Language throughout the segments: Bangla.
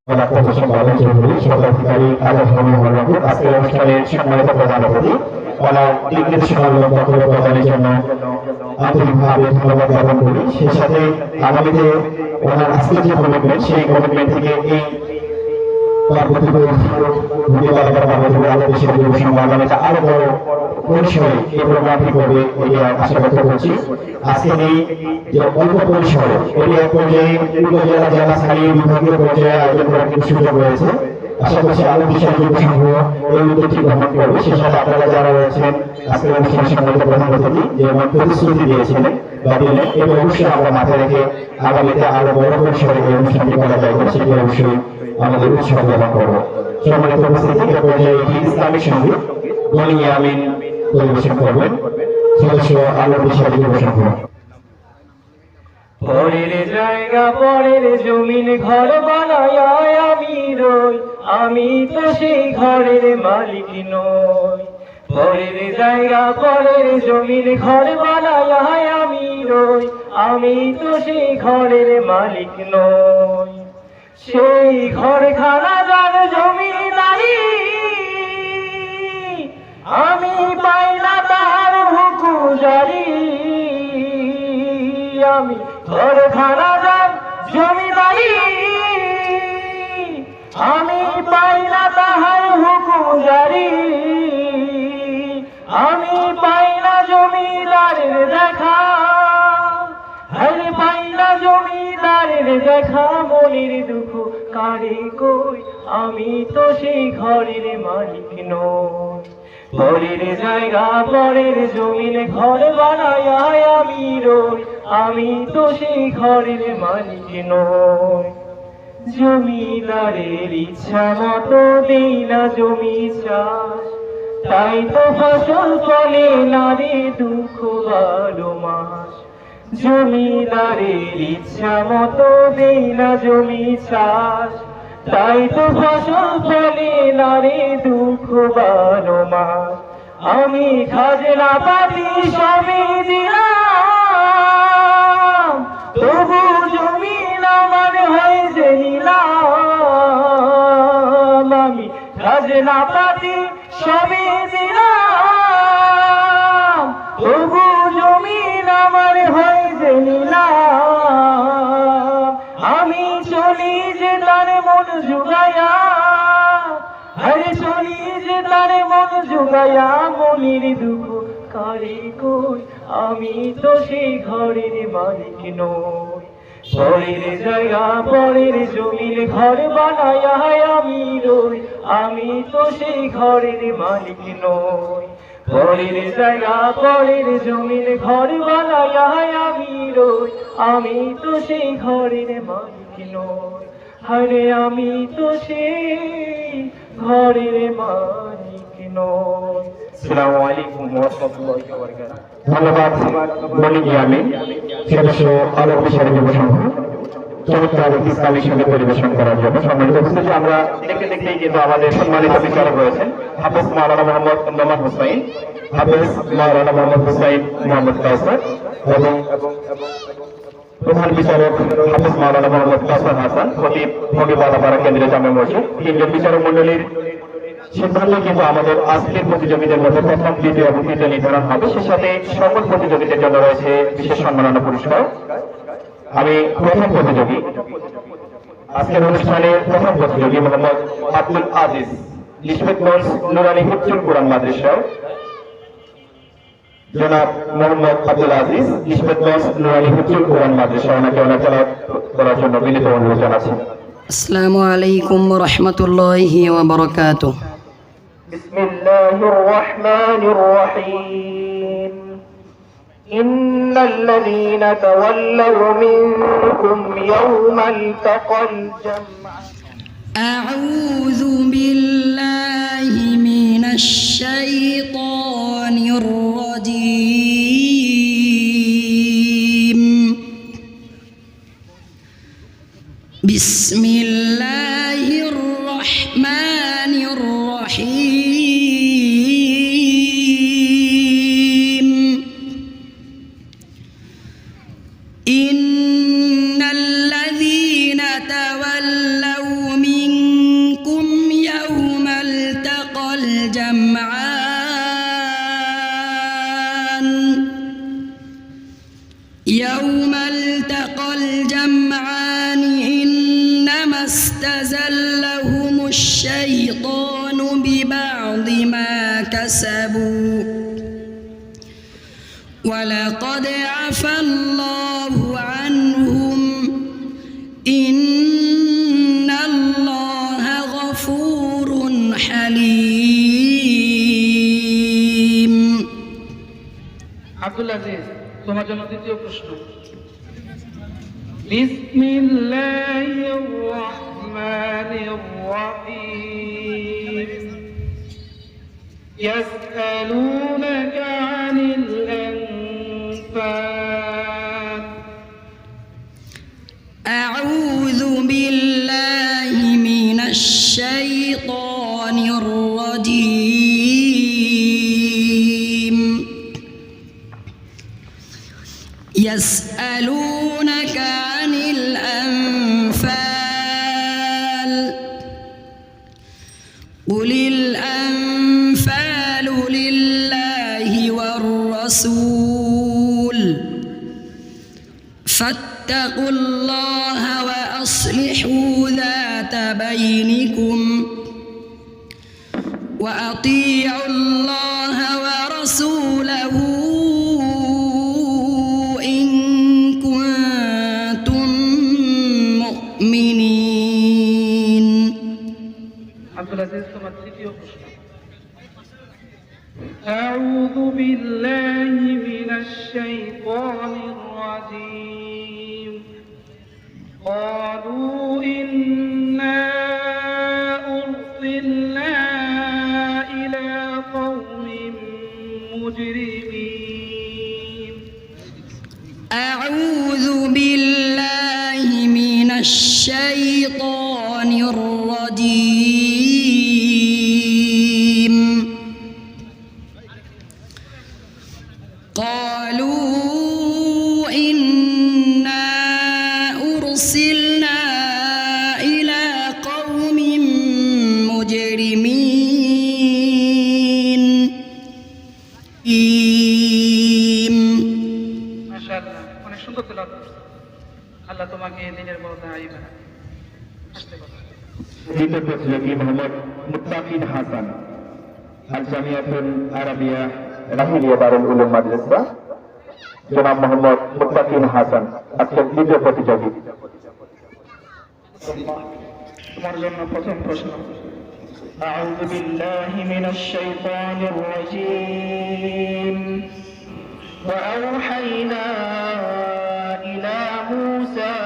আজকের অনুষ্ঠানের সম্মানিত প্রধান অতিথি ওনার বক্তব্য প্রদানের জন্য আন্তরিকভাবে ধন্যবাদ জ্ঞাপন করি। সেই সাথে আগামীতে ওনার আজকের যে কমিটমেন্ট সেই কমিটমেন্ট থেকে এই আরো বড় পরিসরে এই প্রোগ্রামটি করবে এটি আশা ব্যক্ত করছি। আজকের এই যে অল্প পরিসরে এটি এক পর্যায়ে উপজেলা জেলা ছাড়িয়ে বিভাগীয় পর্যায়ে আয়োজন করার কিন্তু সুযোগ রয়েছে। আশা করছি আরো বিশাল যুব সংঘ এই উদ্যোগটি গ্রহণ করবে। সে সাথে আপনারা যারা রয়েছেন আজকের অনুষ্ঠানের সম্মানিত প্রধান অতিথি যে প্রতিশ্রুতি দিয়েছিলেন বা দিলেন এটি অবশ্যই আমরা মাথায় রেখে আগামীতে আরো বড় পরিসরে এই অনুষ্ঠানটি করা যায় সেটি অবশ্যই আমাদের উৎসাহ প্রদান করবো। সম্মানিত উপস্থিতি এ পর্যায়ে ইসলামিক সঙ্গীত বনি আমিন পরিবেশন করবেন সদস্য আলো বিশাল যুব সংঘ। পরের জায়গা পরের জমিন ঘর বানায় আমি রই, আমি তো সেই ঘরের মালিক নই। পরের জায়গা পরের জমিন ঘর বানায় আমি রই, আমি তো সেই ঘরের মালিক নই। সেই ঘরখানা যার জমিদারি আমি পাই না তার হুকুমজারি। আমি ঘরখানা যার জমিদারি আমি পাই না তাহার হুকুমজারি। আমি পাই না জমিদারের দেখা, আরে পাই না জমিদারের দেখা। মনের দুঃখ কারে কই, আমি তো সেই ঘরের মালিক নই। পরের জায়গা পরের জমিন ঘর বানায় আমি রই, আমি তো সেই ঘরের মালিক নই। জমিদারের ইচ্ছা মতো দেই না জমি চাষ, তাই তো ফসল ফলে না রে দুঃখ ভালো মাস। জমিদারের ইচ্ছা মতো দেই না জমি চাষ, তাই তো ফসল ফলে না রে দুঃখ বারো মাস। আমি খাজনা পাতি সবই দিলাম, তবু জমিন আমার হয় যে নিলাম। আমি খাজনা পাতি সবই দিলাম, তবু জমিন আমার হয় যে নিলাম। আমি চলি যে তার মন জুগায়া, আরে চলি যে তার মন জুগায়া। মনের দুঃখ কারে কই, আমি তো সেই ঘরের মালিক নই। পরের জায়গা পরের জমিন ঘর বানায় আমি রই, আমি তো সেই ঘরের মালিক নই। পরের জায়গা পরের জমিন ঘর বানায় আমি রই, আমি তো সেই ঘরের মালিক নই। আরে আমি তো সেই ঘরের মালিক নই। আসসালামু আলাইকুম ওয়া রাহমাতুল্লাহি ওয়া বারাকাতুহু। ধন্যবাদ বনি আমিন সদস্য আলো বিশাল যুব সংঘ চমৎকার ইসলামিক সঙ্গীত পরিবেশন করার জন্য। সম্মানিত উপস্থিতি আমরা দেখতে দেখতেই কিন্তু আমাদের সম্মানিত বিচারক রয়েছেন হাফেজ মাওলানা মোহাম্মদ নোমান হুসাইন, হাফেজ মাওলানা মোহাম্মদ হুসাইন মোহাম্মদ কাউসার এবং প্রধান বিচারক হাফেজ মাওলানা মোহাম্মদ কাউসার হাসান, খতিব ভগিবালাপাড়া কেন্দ্রীয় জামে মসজিদ। তিনজন বিচারক মন্ডলীর সিদ্ধান্ত কিন্তু আমাদের আজকের প্রতিযোগিতার মধ্যে প্রথম, দ্বিতীয় এবং তৃতীয় নির্ধারণ হবে। সে সাথে সকল প্রতিযোগিতার জন্য রয়েছে বিশেষ সম্মাননা পুরস্কার। আমি প্রথম প্রতিযোগী, আজকের অনুষ্ঠানের প্রথম প্রতিযোগী মোহাম্মদ আব্দুল আজিজ, লিশমেতগঞ্জ নুরানি হিফজুল কোরআন মাদ্রাসা। জনাব মোহাম্মদ আব্দুল আজিজ, লিশমেতগঞ্জ নুরানি হিফজুল কোরআন মাদ্রাসা, ওনাকে তেলাওয়াত করার জন্য বিনীত অনুরোধ জানাচ্ছি। আসসালামু আলাইকুম ওয়া রাহমাতুল্লাহি ওয়া বারাকাতুহু। বিসমিল্লাহির রহমানির রহিম। ইন্নাল লাযীনা তাওয়াল্লাউ মিনকুম ইয়াওমাল তাকাল জামআ। আউযু বিল্লাহি মিনাশ শাইতানির রাজীম। বিসমিল্লাহির রহমানির রহিম। ইন্নাল্লাযীনা তাওয়াল্লাউ মিনকুম يوم التقى الجمعان إنما استزلهم الشيطان ببعض ما كسبوا ولقد عفا الله عنهم إن الله غفور حليم. আব্দুল আজিজ, তোমার জন্য দ্বিতীয় প্রশ্ন। বিসমিল্লাহির রহমানির রহিম। ইয়াসআলুনাকা আনিল আনফাল। أعوذ بالله من الشيطان الرجيم. يسألونك عن الأنفال قل الأنفال لله والرسول فاتقوا الله وأصلحوا ذات بينكم وأطيعوا الله ورسوله إن كنتم مؤمنين. আব্দুল আজিজ, তোমার তৃতীয় প্রশ্ন। أعوذ بالله من الشيطان الرجيم. قالوا إنا أرسلنا إلى قوم مجرمين. أعوذ بالله من الشيطان الرجيم. قالوا إنا أرسلنا إلى قوم مجرمين. মাশাআল্লাহ, অনেক সুন্দর তেলাওয়াত করছো। আল্লাহ তোমাকে দিনের বড় দায়ী বানায়। আসতে পারো। দ্বিতীয় প্রতিযোগী মোহাম্মদ মুত্তাকিন হাসান, আল জামিয়াতুল আরাবিয়া রাহিলিয়া দারুল উলুম মাদ্রাসা। জনাব মোহাম্মদ মুত্তাকিন হাসান আজকের দ্বিতীয় প্রতিযোগী। তোমার জন্য প্রথম প্রশ্ন। أعوذ بالله من الشيطان الرجيم. وأوحينا إلى موسى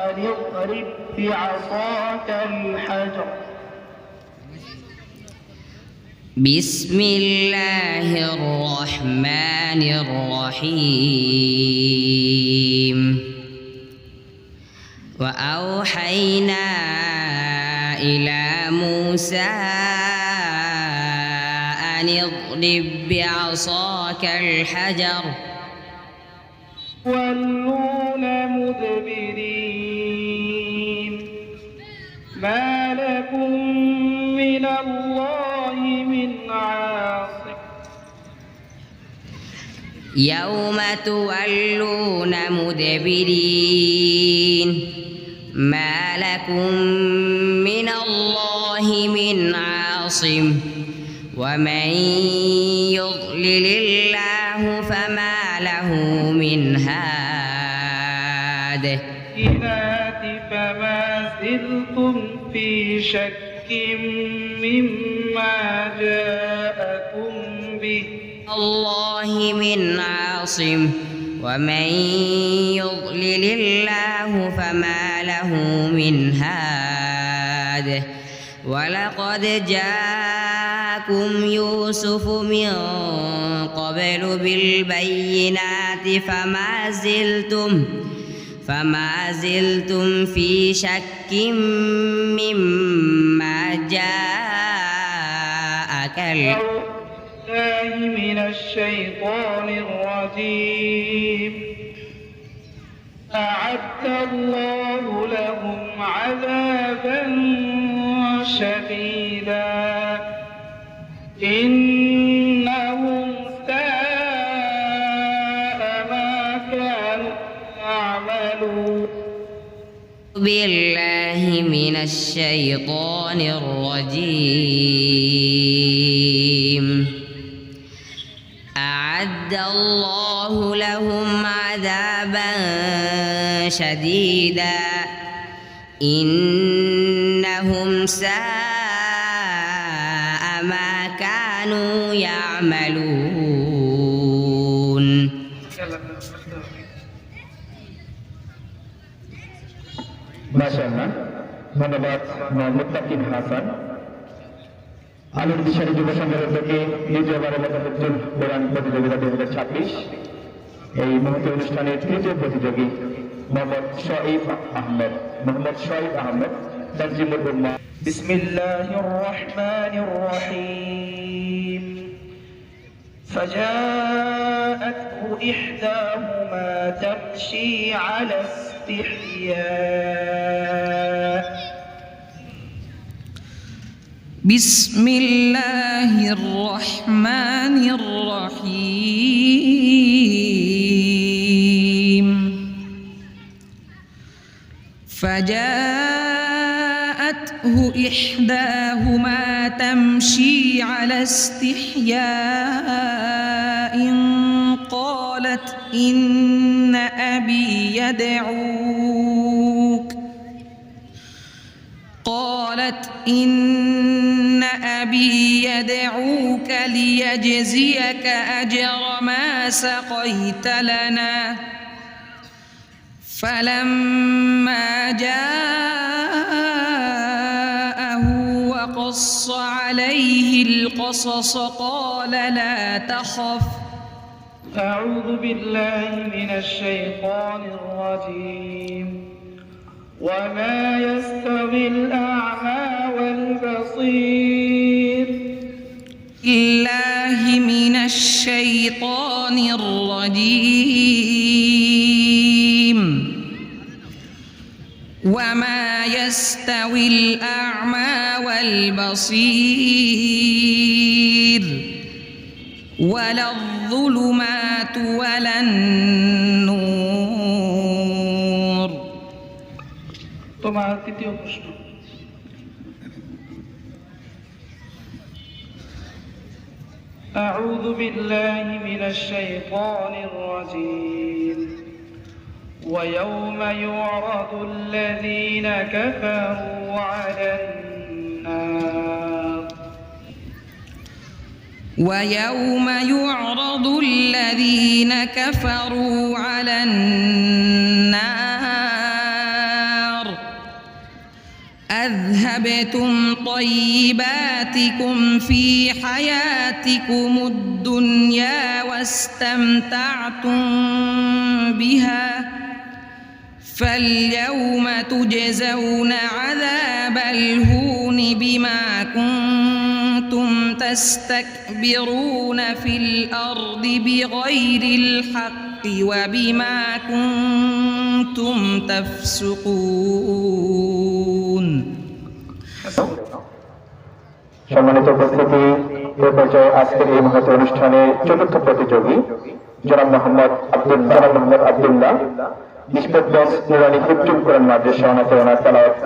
أن اضرب بعصاك الحجر. بسم الله الرحمن الرحيم. وأوحينا إلى موسى أن اضرب بعصاك الحجر. ولون مدبرين. ما لكم من الله من عاصم. يوم تولون مدبرين ما لكم من الله من عاصم ومن يضلل الله فما له من هاد. فما زلتم في شك مما جاءكم به. الله من عاصم ومن يضلل الله فما له من هاد. ولقد جاءكم يوسف من قبل بالبينات فما زلتم في شك مما جاءك. من الشيطان الرجيم. أعد الله لهم عذابا شديدا إنهم ساء ما كانوا بالله من الشيطان الرجيم أعد الله لهم عذابا شديدا إنهم ساء ما كانوا يعملون মাশাআল্লাহ ধন্যবাদ মুত্তাকিন হাসান আলোর দিশারি যুব সংঘের উদ্যোগে দ্বিতীয়বারের মতো হুজুর কোরআন প্রতিযোগিতা 2026 এই মুহূর্তে অনুষ্ঠানের তৃতীয় প্রতিযোগী মোহাম্মদ শহীদ আহমেদ তানজিমুল উম্মাহ বিসমিল্লাহির রহমানির রহিম فجاءته إحداهما تمشي على استحياء بسم الله الرحمن الرحيم فجاءته إحداهما تمشي على استحياء قالت إن أبي يدعوك ليجزيك أجر ما سقيت لنا فلما جاءه وقص عليه القصص قال لا تخف أعوذ بالله من الشيطان الرجيم وما يستوي الأعمى والبصير الله من الشيطان الرجيم وما يستوي الأعمى والبصير ولا الظلمات ولا النور তোমার তৃতীয় প্রশ্ন أعوذ بالله من الشيطان الرجيم ويوم يعرض الذين كفروا على النار ويوم يعرض الذين كفروا على النار أذهبتم طيباتكم في حياتكم الدنيا واستمتعتم بها فاليوم تجزون عذاب الهون بما كنتم تستكبرون في الأرض بغير الحق وبما كنتم تفسقون সম্মানিত উপস্থিতি এ পর্যায়ে আজকের এই মহৎ অনুষ্ঠানে চতুর্থ প্রতিযোগী জনাব মোহাম্মদ আব্দুল্লাহ নিষ্পত্তিগঞ্জ নুরানী হিফজুল কোরআন মাদ্রাসা অনাথে ওনার তেলাওয়াত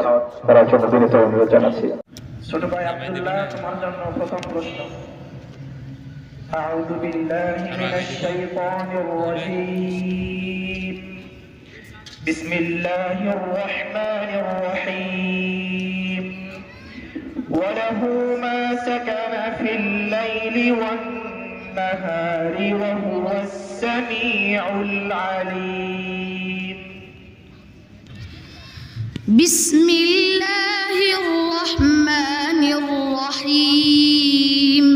করার জন্য বিনীত অনুরোধ জানাচ্ছি। ছোট ভাই আব্দুল্লাহ তোমার জন্য প্রথম প্রশ্ন أعوذ بالله من الشيطان الرجيم بسم الله الرحمن الرحيم وله ما سكن في الليل والنهار وهو السميع العليم بسم الله الرحمن الرحيم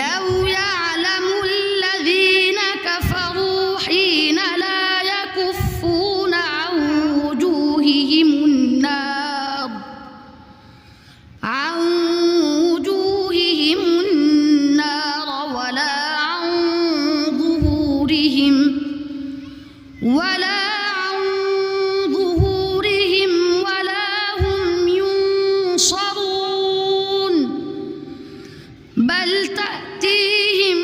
لو يعلم الذين كفروا حين لا يكفون عن وجوههم النار ولا عن ظهورهم ولا هم ينصرون بل تأتيهم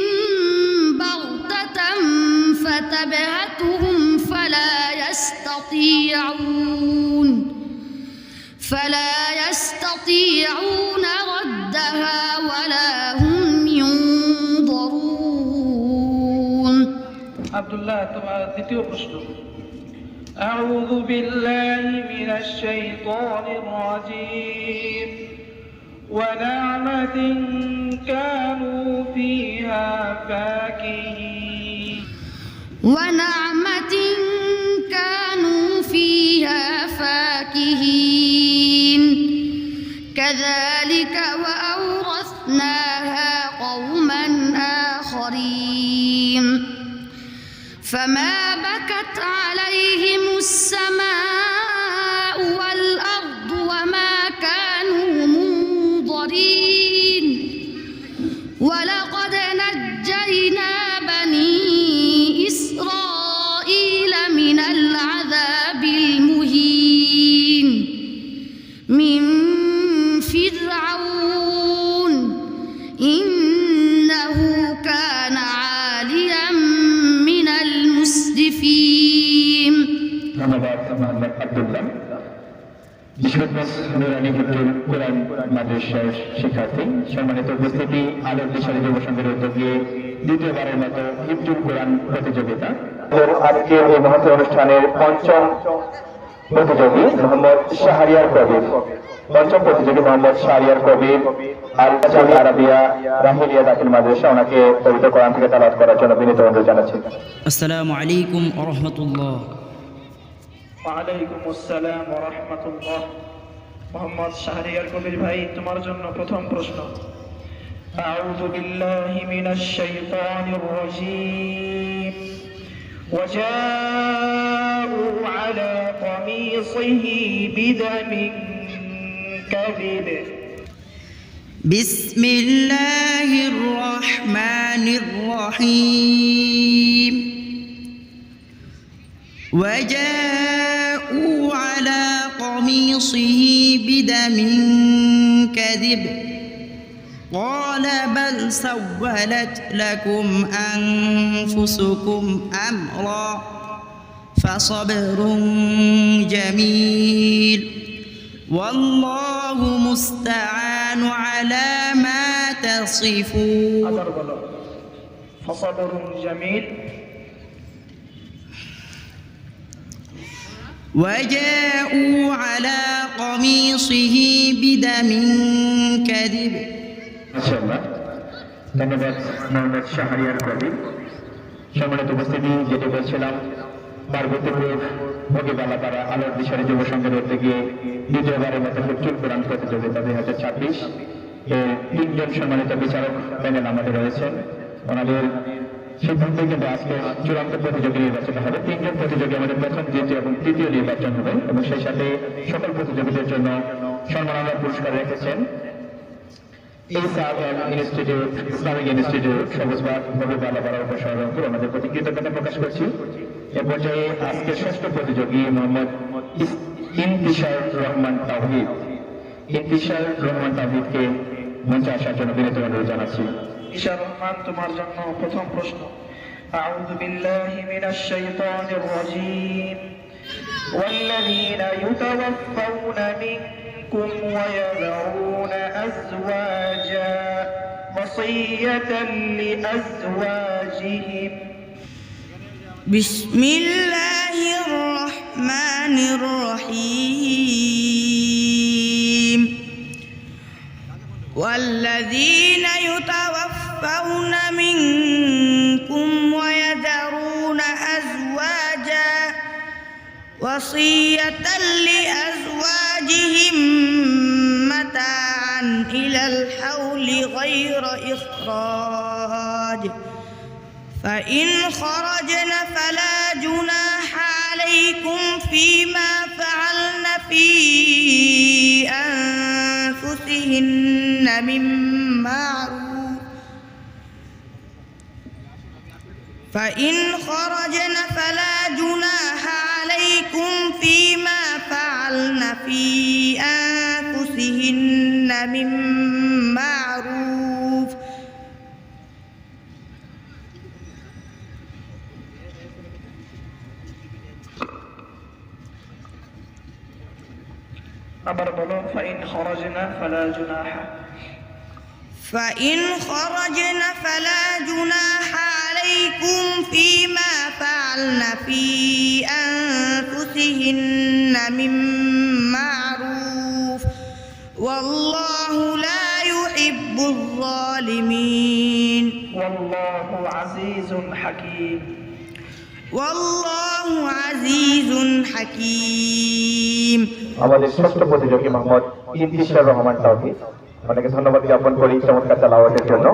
يستطيعون ردها ولا هم ينظرون আব্দুল্লাহ, তোমার দ্বিতীয় প্রশ্ন। أعوذ بالله من الشيطان الرجيم ونعمة كانوا فيها فاكهين ونعمة كانوا فيها فاكهين كذلك وأورثناها قوما آخرين فما بكت عليهم السماء والأرض وما كانوا منظرين ولقد نجينا بني إسرائيل من العذاب المهين من فرعون إنه كان عاليا من المسرفين ধন্যবাদ মোহাম্মদ আব্দুল্লাহ। বিশ্বনাথ নুরানি হিফজুল কোরআন মাদ্রাসার শিক্ষার্থী। সম্মানিত উপস্থিতি, আলোক দিশারি যুব সংঘের উদ্যোগে দ্বিতীয়বারের মতো হিফজুল কোরআন প্রতিযোগিতা। আজকের এই মহৎ অনুষ্ঠানের পঞ্চম প্রতিযোগী মোহাম্মদ শাহরিয়ার কবির। পঞ্চম প্রতিযোগী মোহাম্মদ শাহরিয়ার কবির আল জামি আরাবিয়া রাহিলিয়া দাখিল মাদ্রাসা। ওনাকে পবিত্র কোরআন থেকে তেলাওয়াত করার জন্য বিনীত অনুরোধ জানাচ্ছি। আসসালামু আলাইকুম ওয়া রাহমাতুল্লাহ। ওয়ালাইকুম আসসালাম ওয়া রাহমাতুল্লাহ। মোহাম্মদ শাহরিয়ার কবির ভাই, তোমার জন্য প্রথম প্রশ্ন। আউযু বিল্লাহি মিনাশ শাইতানির রাজীম ওয়াজাউ আলা কামিসিহি বিদামিন কাযিব বিসমিল্লাহির রহমানির রহিম وجاءوا على قميصه بدم كذب قال بل سولت لكم أنفسكم أمرا فصبر جميل والله مستعان على ما تصفون আবার বলো, ফসবরুন জামিল। وجاءوا على قميصه بدم كذب মাশাআল্লাহ। ধন্যবাদ মোহাম্মদ শাহরিয়ার কবির। সম্মানিত উপস্থিতি, যেটি বলছিলাম, পার্বতীপুর ভোগীবালাপাড়া আলোক দিশারি যুব সংঘের উদ্যোগে দ্বিতীয়বারের মতো হিফজুল কোরআন প্রতিযোগিতা 2026 এর তিনজন সম্মানিত বিচারক প্যানেল আমাদের রয়েছেন। ওনাদের সিদ্ধান্তে কিন্তু আজকে চূড়ান্ত প্রতিযোগী নির্বাচন হবে। তিনজন প্রতিযোগী আমাদের প্রথম, দ্বিতীয় এবং তৃতীয় নির্বাচন হবে এবং সেই সাথে সকল প্রতিযোগীদের জন্য সম্মাননা পুরস্কার রেখেছেন ইনস্টিটিউট, ইসলামিক ইনস্টিটিউট, সবুজবাগ ভোগীবালাপাড়া উপশহরপুর। আমাদের প্রতি কৃতজ্ঞতা প্রকাশ করছি। এ পর্যায়ে আজকের ষষ্ঠ প্রতিযোগী মোহাম্মদ ইন্তিশার রহমান তাওহীদ। ইন্তিশার রহমান তাওহীদকে মঞ্চে আসার জন্য বিনীত অনুরোধ জানাচ্ছি। ইশার রহমান, তোমার জন্য প্রথম প্রশ্ন। আউযু বিল্লাহি মিনাশ শাইতানির রাজীম ওয়াল্লাযীনা ইউতাওয়াফাউনা মিনকুম ওয়া ইয়াযরুনা আযওয়াজা ওয়াসিয়াতান লিআযওয়াজিহিম বিসমিল্লাহির রহমানির রহিম والذين يتوفون منكم ويذرون أزواجا وصية لأزواجهم متاعا إلى الحول غير إخراج فإن خرجن فلا جناح عليكم فيما فعلن في أنفسهن من معروف فإن خرجن فلا جناح عليكم فيما فعلن في أنفسهن من معروف আবার বলো ফাইন খরাজনা ফালা জুনাহা فإن خرجن فلا جناح عليكم فيما فعلن في أنفسهن من معروف والله لا يحب الظالمين والله عزيز حكيم والله عزيز حكيم আমাদের ষষ্ঠ প্রতিযোগী মোহাম্মদ ইন্তিশার রহমান তাওহীদ, অনেকে ধন্যবাদ জ্ঞাপন করি চমৎকার তেলাওয়াতের জন্য।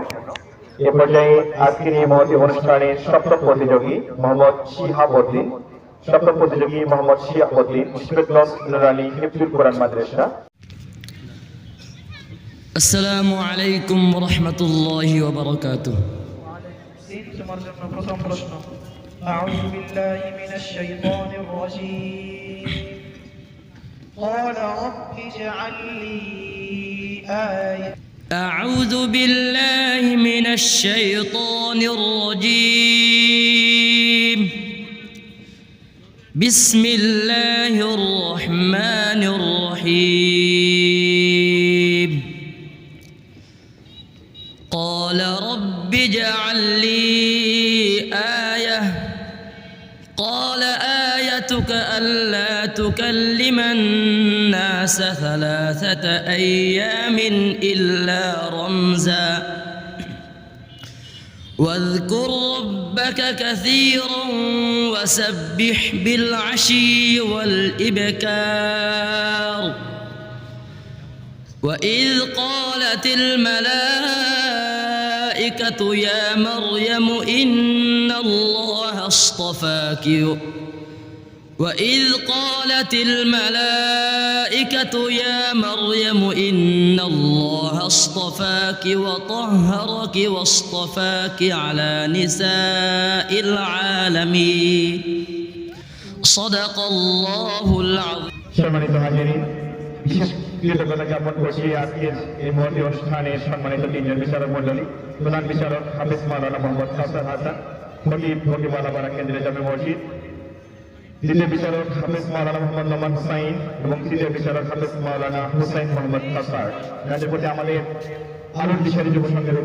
এ পর্যায়ে আজকের এই মহতী অনুষ্ঠানের সপ্তম প্রতিযোগী মোহাম্মদ শিহাবউদ্দিন। সপ্তম প্রতিযোগী মোহাম্মদ শিহাবউদ্দিন, মুশফিকুল্লাহ নুরানী হিফজুল কোরআন মাদ্রাসা। আসসালামু আলাইকুম ওয়া রাহমাতুল্লাহি ওয়া বারাকাতুহু। তোমার জন্য প্রথম প্রশ্ন আউযু বিল্লাহি মিনাশ শাইতানির রাজীম قال رب اجعل لي آية أعوذ بالله من الشيطان الرجيم بسم الله الرحمن الرحيم قال رب اجعل لي آية قال آيتك ألا تكلم الناس 3 أيام إلا رمزا واذكر ربك كثيرا وسبح بالعشي والإبكار وإذ قالت الملائكة يا مريم إن الله اصطفاك وإذ قالت الملائكة يا مريم إن الله اصطفاك وطهرك واصطفاك على نساء العالمين صدق الله العظيم সম্মানিত হাজিরিন, বিশেষ কৃতজ্ঞতা জ্ঞাপন করছি আজকের এই মহতী অনুষ্ঠানের সম্মানিত তিনজন বিচারক মণ্ডলী। প্রধান বিচারক হাফেজ মাওলানা মোহাম্মদ কাউসার হাসান, খতিব ফকিবালাপাড়া কেন্দ্রীয় জামে মসজিদ। দ্বিতীয় বিচারক হাফেজ মাওলানা মোহাম্মদ নোমান হুসাইন এবং তৃতীয় বিচারক হাফেজ মাওলানা হুসাইন মোহাম্মদ কাসার। যাদের প্রতি আমাদের আলোর দিশারি যুব সংঘের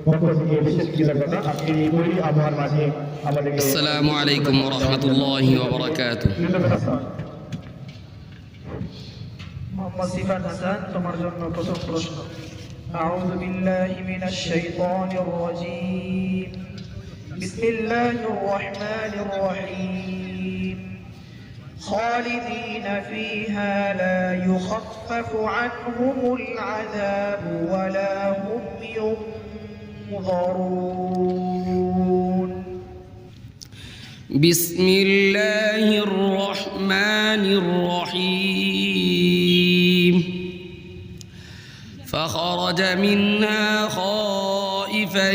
পক্ষ থেকে বিশেষ কৃতজ্ঞতা। আজকের এই বৈরী আবহাওয়ার মাঝে আমাদেরকে আসসালামু আলাইকুম ওয়া রাহমাতুল্লাহি ওয়া বারাকাতুহু। মোহাম্মদ সিফাত হাসান, তোমার জন্য প্রথম প্রশ্ন আউযু বিল্লাহি মিনাশ শাইতানির রাজীম বিসমিল্লাহির রাহমানির রাহিম خالدين فيها لا يخفف عنهم العذاب ولا هم ينظرون بسم الله الرحمن الرحيم فخرج منها خائفا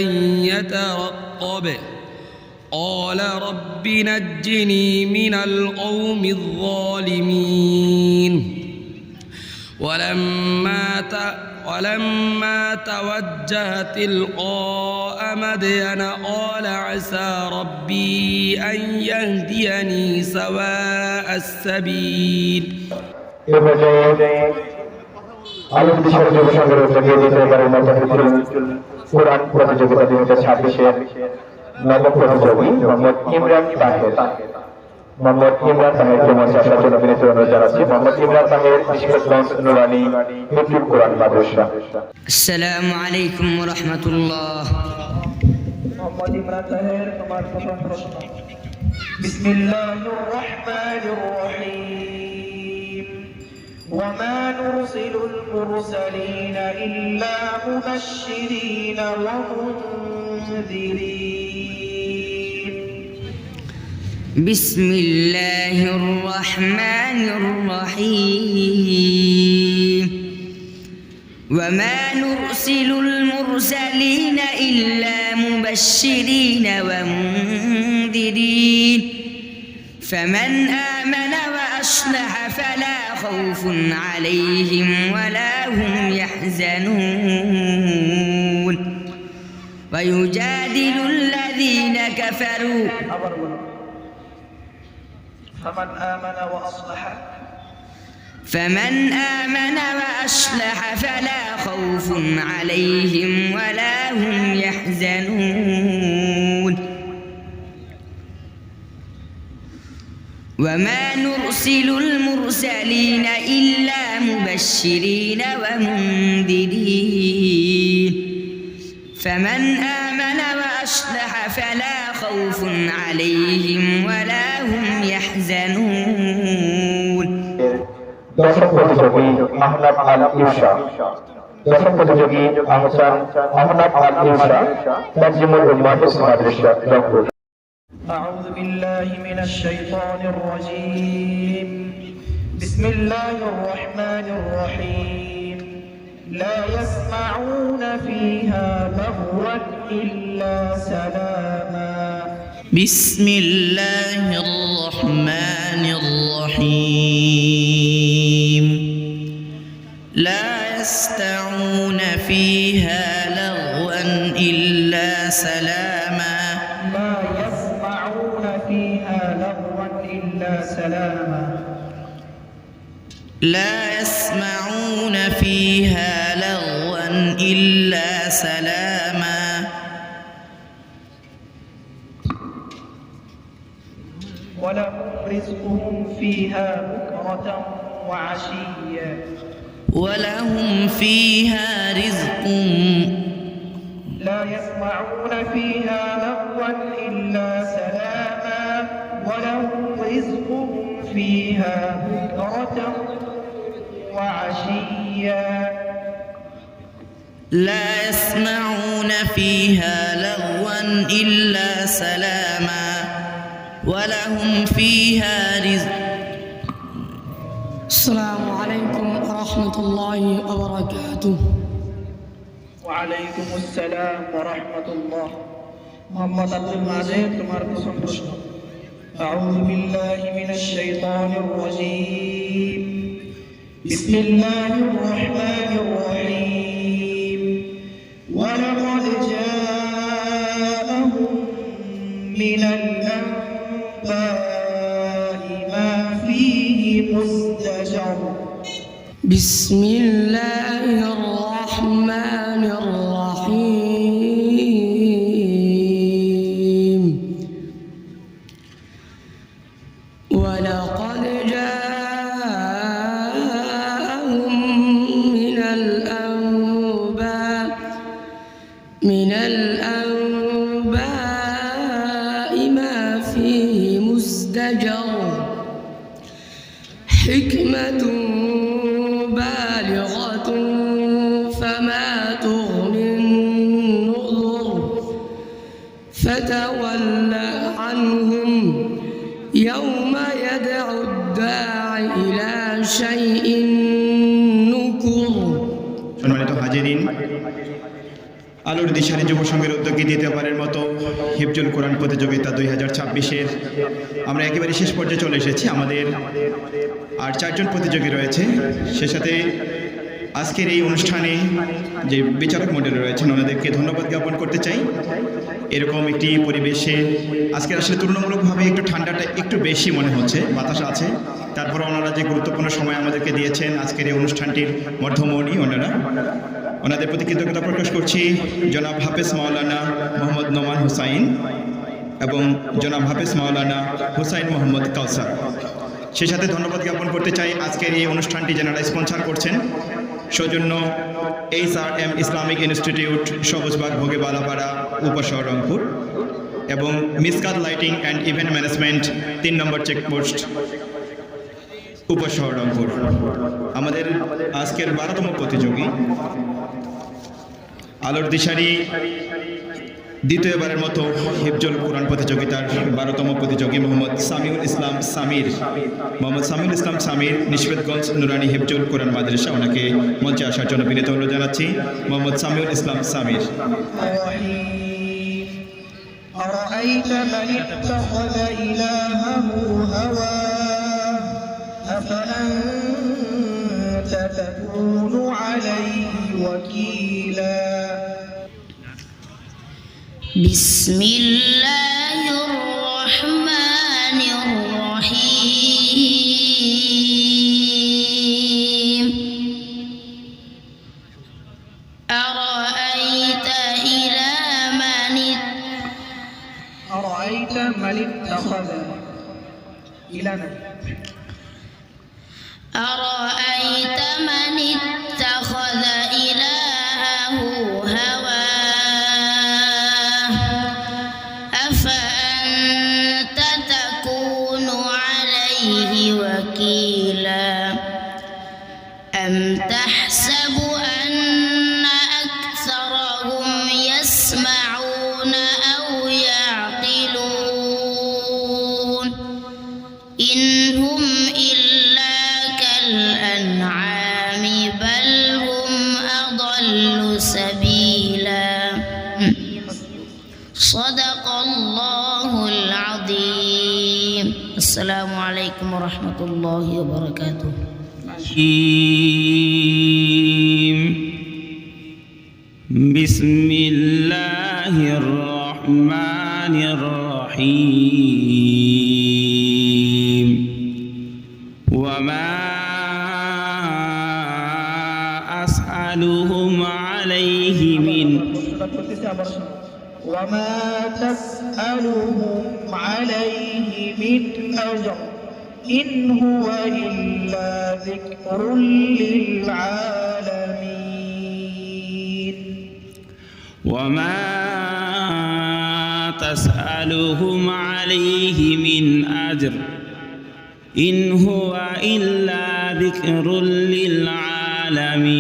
يترقب قال رب نجني من القوم الظالمين ولما توجه تلقاء مدين قال عسى ربي أن يهديني سواء السبيل এ পর্যায়ে আলোর দিশারি যুব সংঘের উদ্যোগে দ্বিতীয়বারের মতো হিফজুল কোরআন প্রতিযোগিতা 2026-এর নবম প্রতিযোগী মোহাম্মদ ইমরান তাহের। মোহাম্মদ ইমরান তাহেরকে মঞ্চে আসার জন্য বিনীত অনুরোধ জানাচ্ছি। মোহাম্মদ ইমরান তাহের, মুশফিকুল্লাহ নুরানী হিফজুল কোরআন মাদ্রাসা। السلام عليكم ورحمة الله মোহাম্মদ ইমরান তাহের, তোমার প্রথম প্রশ্ন বিসমিল্লাহির রাহমানির রাহিম وما نرسل المرسلين إلا مبشرين ومنذرين بسم الله الرحمن الرحيم وما نرسل المرسلين إلا مبشرين ومنذرين فمن آمن وأصلح فلا خوف عليهم ولا هم يحزنون ويجادل الذين كفروا فمن آمن وأصلح فمن آمن وأصلح فلا خوف عليهم ولا هم يحزنون وما نرسل المرسلين إلا مبشرين ومنذرين فمن آمن وأصلح فلا خوف عليهم ولا هم يحزنون দর্শক প্রতিযোগী আহনাফ আল ইউসা দর্শক প্রতিযোগী আহনাফ আল ইউসা তারজিমুল উম্মাহ মাদ্রাসা রংপুর أعوذ بالله من الشيطان الرجيم بسم الله الرحمن الرحيم لا يسمعون فيها لغوا إلا سلاما بسم الله الرحمن الرحيم لا يسمعون فيها لغوا إلا سلاما لا يسمعون فيها لغوا إلا سلاما لا يسمعون فيها لغوا إلا سلاما ولهم رزقهم فيها بكرة وعشيا ولهم فيها رزق لا يسمعون فيها لغوا إلا سلاما ولهم رزقهم فيها بكرة وعشيا لا يسمعون فيها لغوا إلا سلاما ولهم فيها رزق السلام عليكم ورحمة الله وبركاته وعليكم السلام ورحمة الله محمد عبد المجيد تمہار پسند پرشن أعوذ بالله من الشيطان الرجيم بسم الله الرحمن الرحيم ولقد جاءهم من الأنباء ما فيه مزدجر بسم الله الرحمن الرحيم ولقد جاءهم من الأنباء ما فيه مزدجر حكمة بالغة فما تغني النذر فتول عنهم يوم يدعو الداعي إلى شيء نكر সম্মানিত হাজিরিন, আলোর দিশারি যুব সংঘের উদ্যোগে দ্বিতীয়বারের মতো হিফজুল কোরআন প্রতিযোগিতা 2026-এর আমরা একেবারে শেষ পর্যায়ে চলে এসেছি। আমাদের আর 4জন প্রতিযোগী রয়েছে। সে সাথে আজকের এই অনুষ্ঠানে যে বিচারক মণ্ডলী রয়েছেন ওনাদেরকে ধন্যবাদ জ্ঞাপন করতে চাই। এরকম একটি পরিবেশে আজকের আসলে তুলনামূলকভাবে একটু ঠান্ডাটা একটু বেশি মনে হচ্ছে, বাতাস আছে, তারপরে ওনারা যে গুরুত্বপূর্ণ সময় আমাদেরকে দিয়েছেন আজকের এই অনুষ্ঠানটির মধ্যমণি ওনাদের প্রতি কৃতজ্ঞতা প্রকাশ করছি। জনাব হাফেজ মাওলানা মোহাম্মদ নোমান হুসাইন এবং জনাব হাফেজ মাওলানা হুসাইন মোহাম্মদ কাউসার। সেই সাথে ধন্যবাদ জ্ঞাপন করতে চাই আজকের এই অনুষ্ঠানটি যারা স্পন্সর করছেন সৌজন্য HRM ইসলামিক ইনস্টিটিউট, সবুজবাগ, ভোগে, বালাপাড়া, উপশহর, রংপুর এবং Miskat lighting and event management 3 number checkpost, Upashahar, Rangpur. আমাদের আজকের 12তম প্রতিযোগী আলোর দিশারি দ্বিতীয়বারের মতো হিফজুল কোরআন প্রতিযোগিতার 12তম প্রতিযোগী মোহাম্মদ সামিউল ইসলাম সামির, নিশবেতগঞ্জ নুরানি হিফজুল কোরআন মাদ্রাসা। ওনাকে মঞ্চে আসার জন্য বিনীত অনুরোধ জানাচ্ছি। মোহাম্মদ সামিউল ইসলাম সামির। أرأيت من اتخذ إلهه هواه أفأنت تكون عليه وكيلا بسم الله الرحمن الرحيم أرأيت من اتخذ إلهه أرأيت من اتخذ إلهه هواه أفأنت تكون عليه وكيلا أم تحسب أن أكثرهم يسمعون أو يعقلون إن هم إلا كالأنعام بل هم أضل سبيلا صدق الله العظيم. السلام عليكم ورحمة الله وبركاته. بسم الله الرحمن الرحيم وما أسألهم عليه من وما تسألهم عليه من أجر إن هو إلا ذكر للعالمين وما تسألهم عليه من أجر إن هو إلا ذكر للعالمين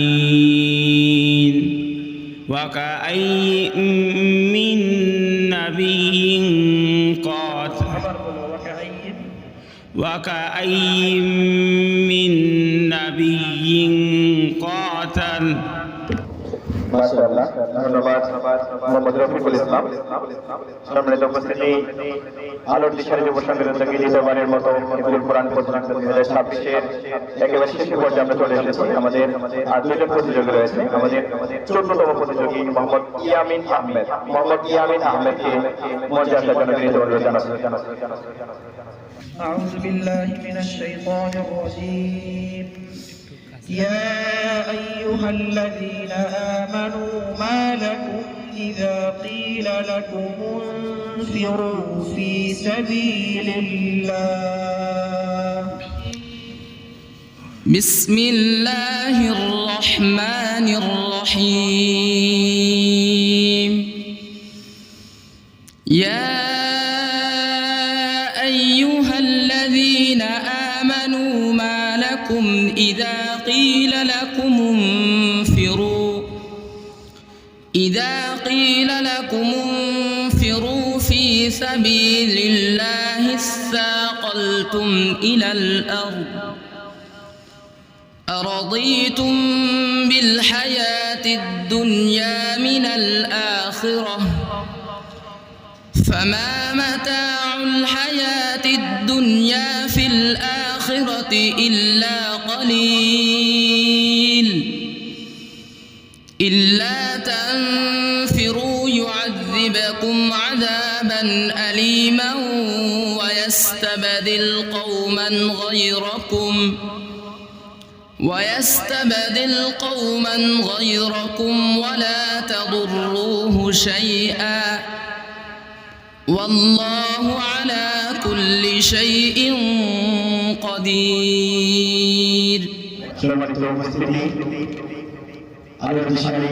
وكأي من نبي قاتل وكأي من نبي قاتل মাশাআল্লাহ ধন্যবাদ মোহাম্মদ রফিকুল ইসলাম। সম্মানিত উপস্থিতি, আলোর দিশারি যুব সংঘের উদ্যোগে দ্বিতীয়বারের মতো হিফজুল কোরআন প্রতিযোগিতা 2026-এর একেবারে শেষ পর্যায়ে আমরা চলে এসেছি। আমাদের আর দুজন প্রতিযোগী রয়েছে। আমাদের 14তম প্রতিযোগী মোহাম্মদ ইয়ামিন আহমেদ। মোহাম্মদ ইয়ামিন আহমেদকে মঞ্চে আসার জন্য বিনীত অনুরোধ জানাচ্ছি। أعوذ بالله من الشيطان الرجيم. يا أيها الذين آمنوا ما لكم إذا قيل لكم انفروا في سبيل الله بسم الله الرحمن الرحيم يا أيها الذين آمنوا ما لكم إذا قيل لكم انفروا في سبيل الله اثاقلتم إلى الأرض أرضيتم بالحياة الدنيا من الآخرة فما متاع الحياة الدنيا في الآخرة إلا قليل إلا تنفروا يعذبكم عذابا أليما ويستبدل قوما غيركم ولا تضروه شيئا والله على كل شيء قدير. আলোর দিশারি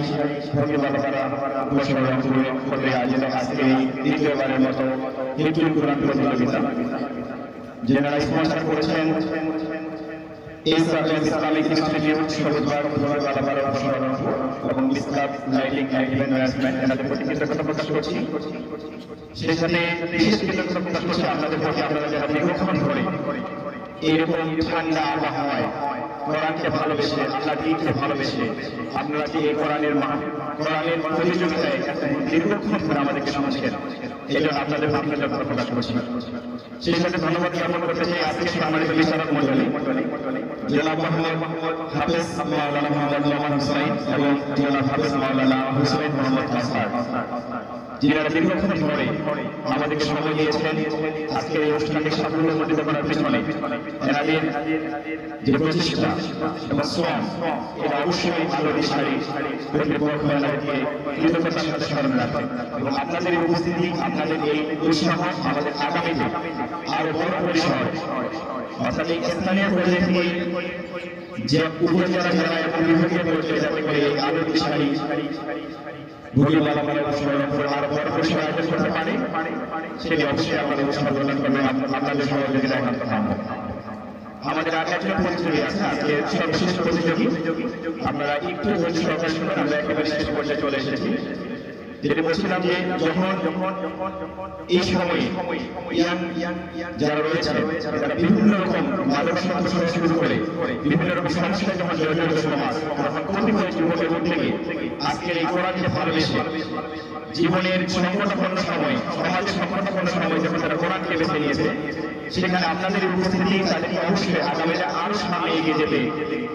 আজকে দ্বিতীয়বারের মতো হিফজুল কোরআন প্রতিযোগিতা যারা স্পন্সর করেছেন ইসলামিক ইনস্টিটিউট সবুজবাগ এবং ইসলাম লাইটিং অ্যান্ড ইভেন্ট ম্যানেজমেন্ট এনাদের প্রতি কৃতজ্ঞতা প্রকাশ করছি। সেই সাথে বিশেষ কৃতজ্ঞতা প্রকাশ করছি আপনাদের প্রতি, আপনারা যারা দীর্ঘক্ষণ ধরে এইরকম ঠান্ডা আবহাওয়ায় কোরআনকে ভালোবেসে আল্লাহ দিনকে ভালোবেসে আপনারা যে এই কোরআনের প্রতিযোগিতায় দীর্ঘক্ষণ ধরে আমাদেরকে শুনছেন, এই জন্য আপনাদের কৃতজ্ঞতা প্রকাশ করছি। সেই সাথে ধন্যবাদ জ্ঞাপন করতে চাই আজকে সম্মানিত বিচারক মণ্ডলী জনাব মোহাম্মদ হাফেজ মাওলানা মোহাম্মদ নোমান হুসাইন এবং জনাব হাফেজ মাওলানা হুসাইন মোহাম্মদ আসলাম। যিনারা দীর্ঘক্ষণ ধরে আমাদেরকে সময় দিয়েছেন আজকের এই অনুষ্ঠানকে সাফল্যমণ্ডিত করার পেছনে এনাদের যে প্রচেষ্টা এবং শ্রম এটা অবশ্যই আলোর দিশারি কর্তৃপক্ষ এনাদেরকে কৃতজ্ঞতার সাথে স্মরণ রাখে এবং আপনাদের এই উপস্থিতি আপনাদের এই উৎসাহ আমাদের আগামীতে আরো বড় পরিসর অর্থাৎ এই স্থানীয় পর্যায়ে থেকে যে উপজেলা জেলা এবং বিভাগীয় পর্যায়ে যাতে করে এই আলোর দিশারি ভূগোল বালামানের অনুসরণ করে আরো বড় পরিসর আয়োজন করতে পারে সেটি অবশ্যই আপনারা উৎসাহ প্রদান করবেন আপনাদের সহযোগিতা একান্ত কাম্য। আমাদের আর একজন প্রতিযোগী আছে আজকে সর্বশেষ প্রতিযোগী আপনারা একটু ধৈর্য সহকারে শুনুন আমরা একেবারে শেষ পর্যায়ে চলে এসেছি যেটা বলছিলাম যে যখন এই সময়ে যারা রয়েছে তারা বিভিন্ন রকম মাদক সন্ত্রাস শুরু করে বিভিন্ন রকম সমস্যায় যখন জড়িত সমাজ তখন কতিপয় যুবকের উদ্যোগে আজকের এই কোরআনকে ভালোবেসে জীবনের সংকটাপন্ন সময় সমাজের সংকটাপন্ন সময় যখন তারা কোরআনকে বেছে নিয়েছে সেখানে আপনাদের উপস্থিতি তাদেরকে অবশ্যই আগামীতে আরো সামনে এগিয়ে যেতে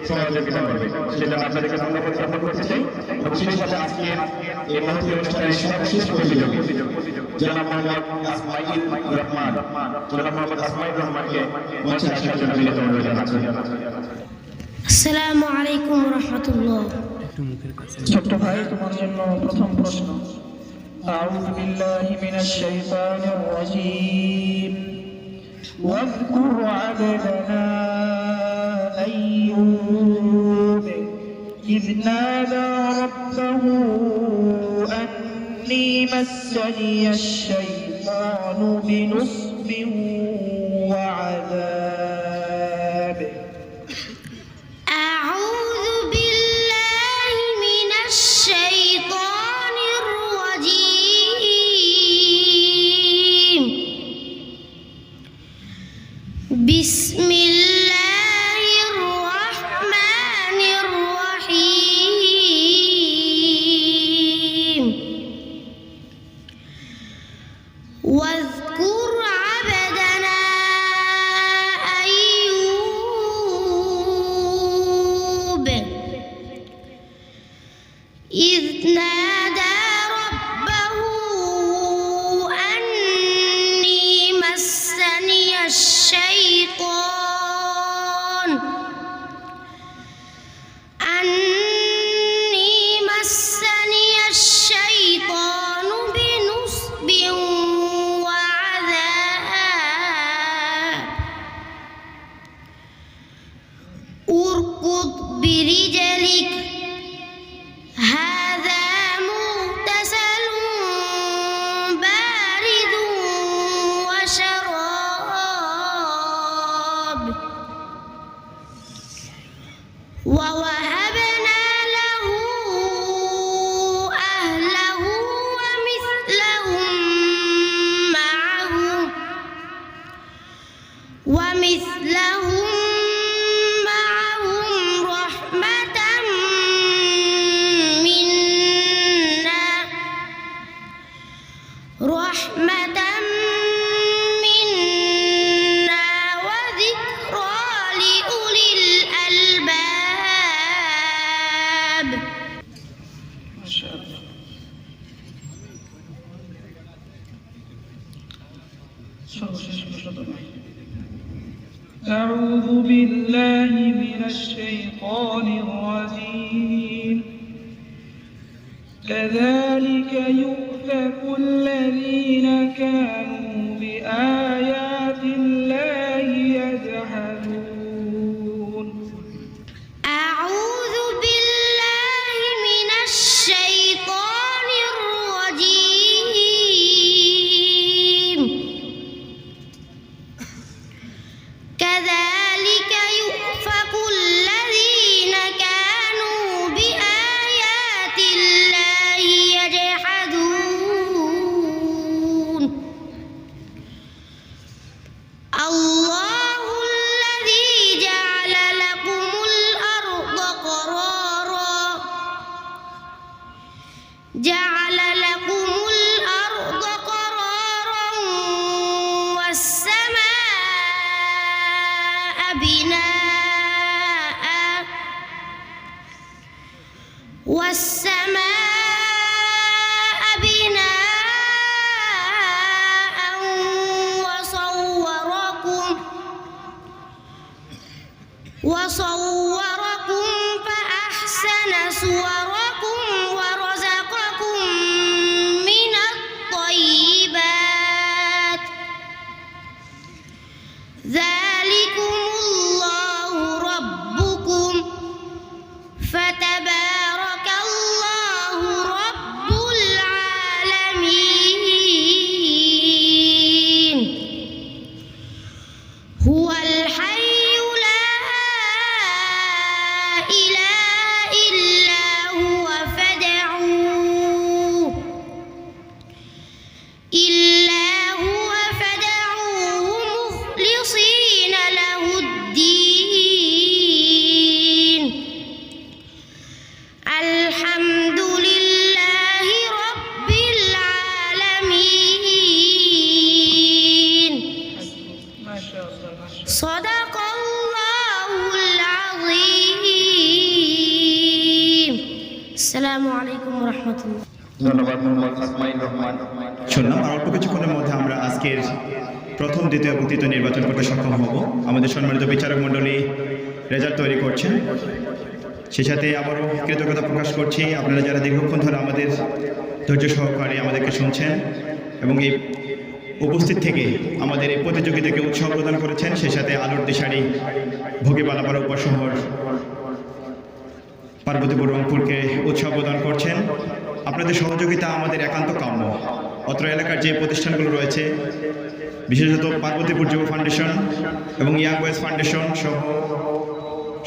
সহযোগিতা করবে সেজন্য আপনাদেরকে ধন্যবাদ জ্ঞাপন করতে চাই এবং সেই সাথে আজকে এই মহতী অনুষ্ঠানের সর্বশেষ প্রতিযোগী জনাব মোহাম্মদ আসমাইল রহমানকে মঞ্চে আসার জন্য বিনীত অনুরোধ জানাচ্ছি। আসসালামু আলাইকুম ওয়া রাহমাতুল্লাহ। ছোট্ট ভাই তোমার জন্য প্রথম প্রশ্ন। আউযু বিল্লাহি মিনাশ শাইতানির রাজীম। واذكر عبدنا أيوب إذ نادى ربه أني مسني الشيطان بنصب وعذاب. أعوذ بالله من الشيطان الرجيم. بسم الله الرحمن الرحيم. واذكر عبدنا أيوب إذ نادى ربه أني مسني الشيطان بنصب وعذاب. اركض برجلك هذا مغتسل بارد وشراب. ووهبنا له أهله ومثلهم معهم رحمة منا وذكرى لأولي الألباب. أعوذ بالله من الشيطان الرجيم. كذلك يؤفك الذين كانوا بآيات الله يجحدون. أعوذ بالله من الشيطان الرجيم. كذلك يؤفك الذين كانوا بآيات الله يجحدون. وصوركم فأحسن صوركم ورزقكم من الطيبات ذلكم الله ربكم فتبارك الله رب العالمين هو الحي لا إله إلا هو فادعوه مخلصين له الدين الحمد لله رب العالمين صدق الله العظيم السلام عليكم ورحمة الله ধন্যবাদ মোহাম্মদ আসমাইন রহমান। শুনলাম আর অল্প কিছুক্ষণের মধ্যে আমরা আজকের প্রথম দ্বিতীয় এবং তৃতীয় নির্বাচন করতে সক্ষম হব। আমাদের সম্মানিত বিচারক মণ্ডলী রেজাল্ট তৈরি করছেন, সেই সাথে আবারও কৃতজ্ঞতা প্রকাশ করছি আপনারা যারা দীর্ঘক্ষণ ধরে আমাদের ধৈর্য সহকারে আমাদেরকে শুনছেন এবং এই উপস্থিত থেকে আমাদের এই প্রতিযোগিতাকে উৎসাহ প্রদান করেছেন, সেই সাথে আলোর দিশারি ভোগীবালাপাড়া উপশহর পার্বতীপুর রংপুরকে উৎসাহ প্রদান করছেন। আপনাদের সহযোগিতা আমাদের একান্ত কাম্য। অত্র এলাকার যে প্রতিষ্ঠানগুলো রয়েছে, বিশেষত পার্বতীপুর যুব ফাউন্ডেশন এবং ইয়াং বয়েজ ফাউন্ডেশন সহ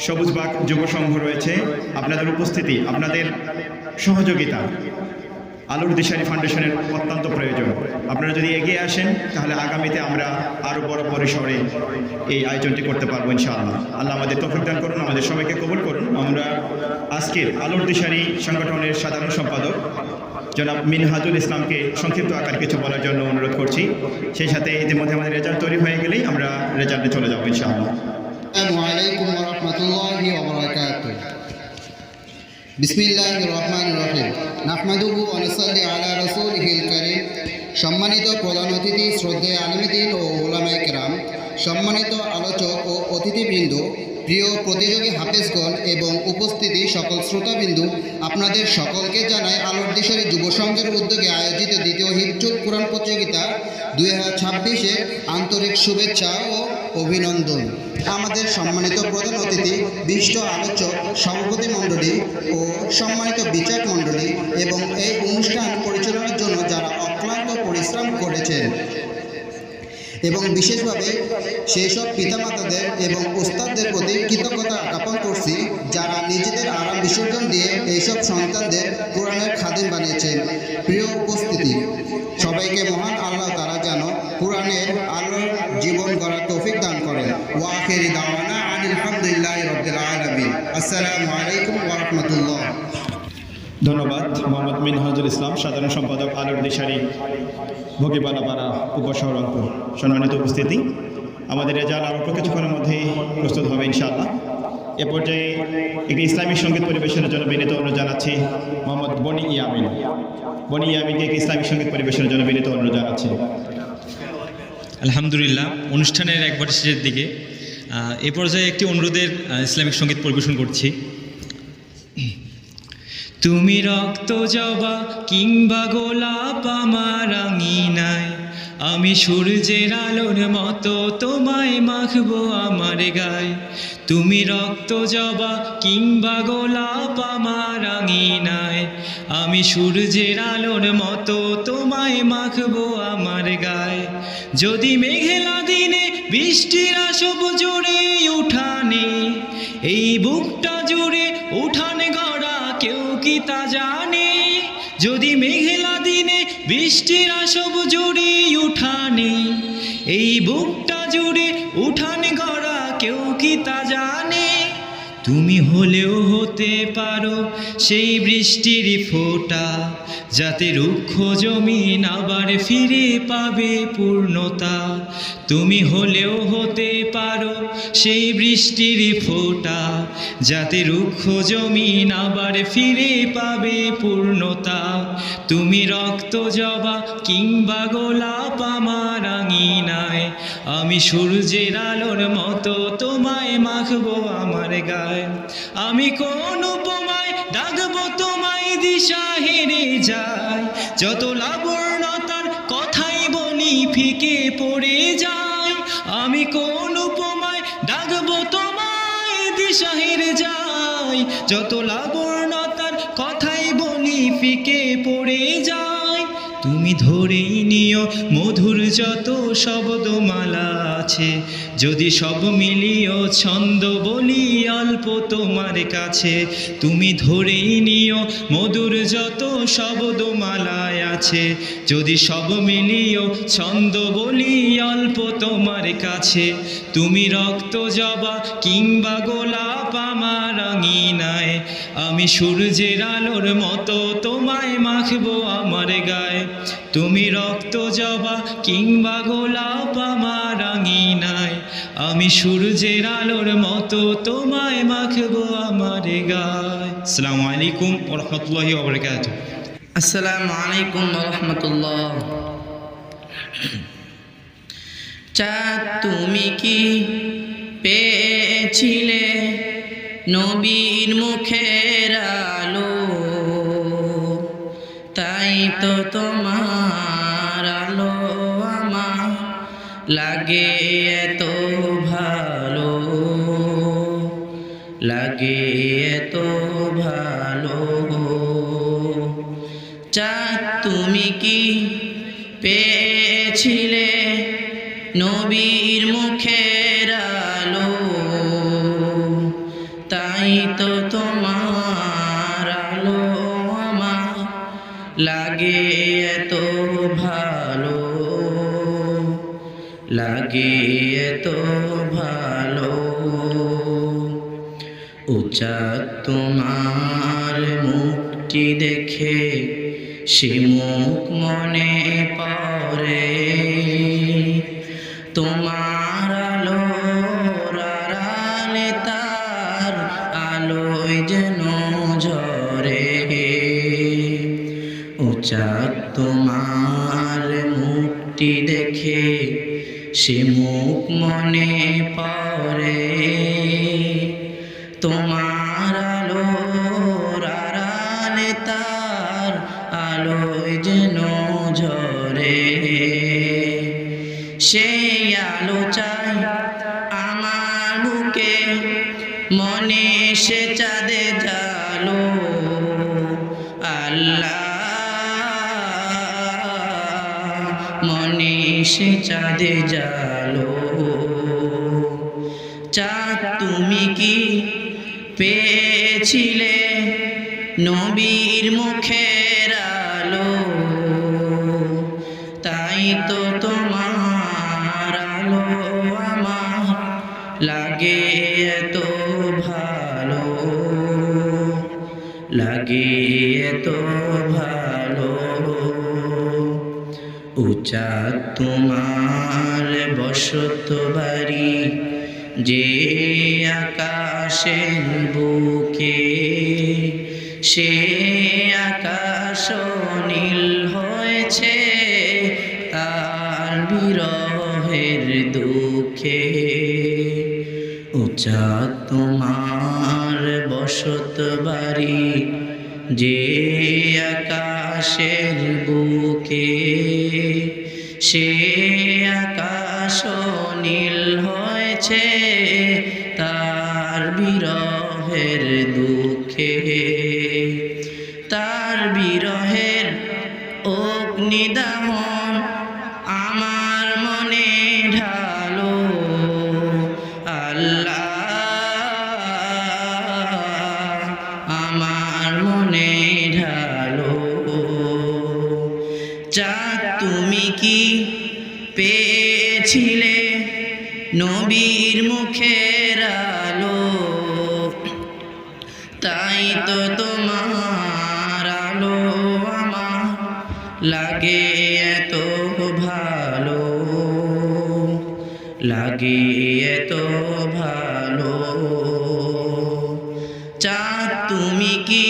সবুজবাগ যুব সংঘ রয়েছে, আপনাদের উপস্থিতি, আপনাদের সহযোগিতা আলোর দিশারি ফাউন্ডেশনের অত্যন্ত প্রয়োজন। আপনারা যদি এগিয়ে আসেন তাহলে আগামীতে আমরা আরও বড় পরিসরে এই আয়োজনটি করতে পারবো ইনশাআল্লাহ। আল্লাহ আমাদের তৌফিক দান করুন, আমাদের সবাইকে কবুল করুন। আমরা আজকের আলোর দিশারি সংগঠনের সাধারণ সম্পাদক জনাব মিনহাজুল ইসলামকে সংক্ষিপ্ত আকার কিছু বলার জন্য অনুরোধ করছি। সেই সাথে ইতিমধ্যে আমাদের রেজাল্ট তৈরি হয়ে গেলেই আমরা রেজাল্টে চলে যাবো ইনশাআল্লাহ। আসসালামু আলাইকুম ওয়া রাহমাতুল্লাহি ওয়া বারাকাতুহু। বিসমিল্লাহির রহমানির রহিম। নাহমাদুহু ওয়া নুসাল্লি আলা রাসূলিহিল কারীম। সম্মানিত প্রধান অতিথি, শ্রদ্ধেয় আলিমদ্বীন ও উলামায়ে কেরাম, সম্মানিত আলোচক ও অতিথিবৃন্দ, প্রিয় প্রতিযোগী হাফেজগণ এবং উপস্থিতি সকল শ্রোতাবিন্দু, আপনাদের সকলকে জানাই আলোর দিশারি যুব সংঘের উদ্যোগে আয়োজিত দ্বিতীয় হিফজুল কোরআন প্রতিযোগিতা 2026-এর আন্তরিক শুভেচ্ছা ও অভিনন্দন। আমাদের সম্মানিত প্রধান অতিথি, বিশিষ্ট আলোচক, সভাপতি মণ্ডলী ও সম্মানিত বিচারক মণ্ডলী এবং এই অনুষ্ঠান পরিচালনার জন্য যারা অক্লান্ত পরিশ্রম করেছেন এবং বিশেষভাবে সেই সব পিতামাতাদের এবং ওস্তাদদের প্রতি কৃতজ্ঞতা জ্ঞাপন করছি যারা নিজেদের আরাম বিসর্জন দিয়ে এইসব সন্তানদের কোরআনের খাদিম বানিয়েছেন। প্রিয় উপস্থিতি, সবাইকে মহান আল্লাহ তাআলা যেন কোরআনের আলোর জীবন গড়ার তৌফিক দান করেন। ওয়া আখিরি দাওয়ানা আনিল হামদুলিল্লাহি রাব্বিল আলামিন। আসসালামু আলাইকুম ওয়া রাহমাতুল্লাহ। ধন্যবাদ মোহাম্মদ মিনহাজুল ইসলাম, সাধারণ সম্পাদক আলোর দিশারি ভোগীবালাপাড়া উপশহর রংপুর। সম্মানিত উপস্থিতি, আমাদের রেজাল্ট আরও কিছুক্ষণের মধ্যেই প্রস্তুত হবে ইনশাআল্লাহ। এ পর্যায়ে একটি ইসলামিক সঙ্গীত পরিবেশনের জন্য বিনীত অনুরোধ জানাচ্ছি মোহাম্মদ বনি ইয়ামিন। বনি ইয়ামিনকে একটি ইসলামিক সঙ্গীত পরিবেশনের জন্য বিনীত অনুরোধ জানাচ্ছি। আলহামদুলিল্লাহ, অনুষ্ঠানের একবার শেষের দিকে এ পর্যায়ে একটি অনুরোধের ইসলামিক সঙ্গীত পরিবেশন করছি। তুমি রক্ত জবা কিংবা গোলাপ আমার আঙিনায়, আমি সূর্যের আলোর মতো তোমায় মাখবো আমার গায়ে। তুমি রক্ত জবা কিংবা গোলাপ আমার আঙিনায়, আমি সূর্যের আলোর মতো তোমায় মাখবো আমার গায়ে। যদি মেঘলা দিনে বৃষ্টির আসব জুড়ে উঠানে, এই বুকটা জুড়ে উঠানে গড়া কেউ কি তা জানে? যদি মেঘলা দিনে বৃষ্টির আসব জুড়ে উঠানে, এই বুকটা জুড়ে উঠানে গড়া কেউ কি তা জানে? তুমি হলেও হতে পারো সেই বৃষ্টির ফোঁটা, যাতে রুক্ষ জমিন আবার ফিরে পাবে পূর্ণতা। তুমি হলেও হতে পারো সেই বৃষ্টির ফোঁটা, যাতে রুক্ষ জমিন আবার ফিরে পাবে পূর্ণতা। তুমি রক্ত জবা কিংবা গোলাপ আমার আঙিনায়, আমি সূর্যের আলোর মতো তোমায় মাখবো আমার গায়ে। আমি কোন উপমায় ডাকবো তোমায় দিশা হেরে যায়, যত লাবণ্যতার কথাই বলি ফিকে পড়ে যায়। আমি কোন উপমায় ডাকবো তোমায় দিশা হেরে যায়, যত লাবণ্যতার কথাই বলি ফিকে পড়ে যায়। তুমি ধরেই নিও মধুর যত শব্দমালা আছে, যদি সব মিলিও ছন্দ বলি অল্প তোমার কাছে। তুমি ধরেই নিও মধুর যত শব্দমালায় আছে, যদি সব মিলিও ছন্দ বলি অল্প তোমার কাছে। তুমি রক্ত জবা কিংবা গোলাপ আমার আঙিনায়, আমি সূর্যের আলোর মতো তোমায় মাখবো আমার গায়ে। তুমি রক্ত জবা কিংবা গোলাপ আমার আঙিনায়, আমি সূর্যের আলোর মতো তোমায় মাখবো আমার গায়ে। আসসালামু আলাইকুম ওয়া রাহমাতুল্লাহি ওয়া বারাকাতুহু। আসসালামু আলাইকুম ওয়া রাহমাতুল্লাহ। চাঁদ তুমি কি পেয়েছিলে নবীর মুখের আলো, তাই তো তোমার আলো আমার লাগে এত ভালো, লাগে এত ভালো। চাঁদ তুমি কি পেয়েছিলে নবীর মুখের আলো, তাই তো তোমার আলো আমার লাগে এত ভালো, লাগে এত ভালো। উঁচা তোমার মুখটি দেখে সে মুখ মনে পড়ে, তোমার আলোর আড়ালে তার আলোয় যেন ঝরে। উঁচা তোমার মুখটি দেখে সে মুখ মনে পড়ে, তোমার আলোর আড়ালে তার আলোয় যেন ঝরে। সেই আলো চাই আমার বুকে, মনে সে চাঁদে জালো। আল্লাহ মনে সে চাঁদে জালো। চাঁদ তুমি কি পেয়েছিলে নবীর মুখের আলো, তাই তো তোমার আলো আমার লাগে এত ভালো, লাগে এত ভালো। উঁচা তোমার বসত বাড়ি যে আকাশের বুকে, সে আকাশ নীল হয়েছে তার বিরহের দুঃখে। উঁচা তোমার বসত বাড়ি যে আকাশের বুকে, সে আকাশ নীল হয়েছে তার বিরহের দুঃখে। তার বিরহের অগ্নিদাহন আমার মনে ঢালো। আল্লাহ আমার মনে ঢালো। চাঁদ তুমি কি পেয়েছিলে নবীর মুখের আলো, তাই তো তোমার আলো আমার লাগে এত ভালো, লাগে এত ভালো। চাঁদ তুমি কি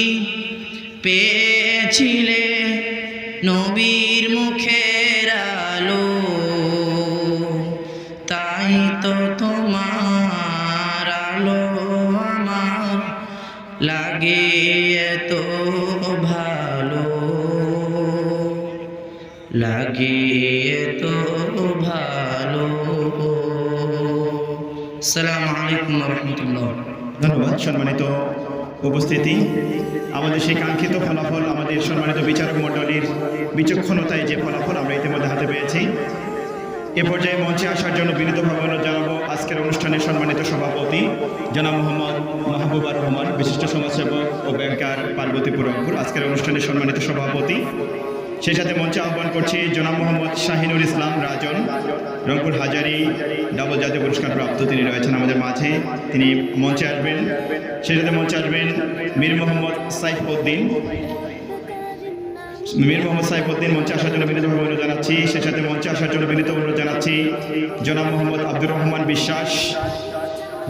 পেয়েছিলে নবীর মুখের আলো, আসসালামু আলাইকুম ওয়া রাহমাতুল্লাহ। ধন্যবাদ সম্মানিত উপস্থিতি। আমাদের সেই কাঙ্ক্ষিত ফলাফল, আমাদের সম্মানিত বিচারক মণ্ডলীর বিচক্ষণতায় যে ফলাফল আমরা ইতিমধ্যে হাতে পেয়েছি, এ পর্যায়ে মঞ্চে আসার জন্য বিনীতভাবে অনুরোধ জানাবো আজকের অনুষ্ঠানের সম্মানিত সভাপতি জনাব মোহাম্মদ মাহবুবুর রহমান, বিশিষ্ট সমাজসেবক ও ব্যাংকার, পার্বতীপুর রংপুর, আজকের অনুষ্ঠানের সম্মানিত সভাপতি। সেই সাথে মঞ্চে আহ্বান করছি জনাব মোহাম্মদ শাহিনুর ইসলাম রাজন, রংপুর হাজারি ডাবল জাতীয় পুরস্কার প্রাপ্ত, তিনি রয়েছেন আমাদের মাঝে, তিনি মঞ্চে আসবেন। সেই সাথে মঞ্চে আসবেন মীর মোহাম্মদ সাইফউদ্দিন। মঞ্চে আসার জন্য বিনীত অনুরোধ জানাচ্ছি। সেই সাথে মঞ্চে আসার জন্য বিনীত অনুরোধ জানাচ্ছি জনাব মোহাম্মদ আব্দুর রহমান বিশ্বাস,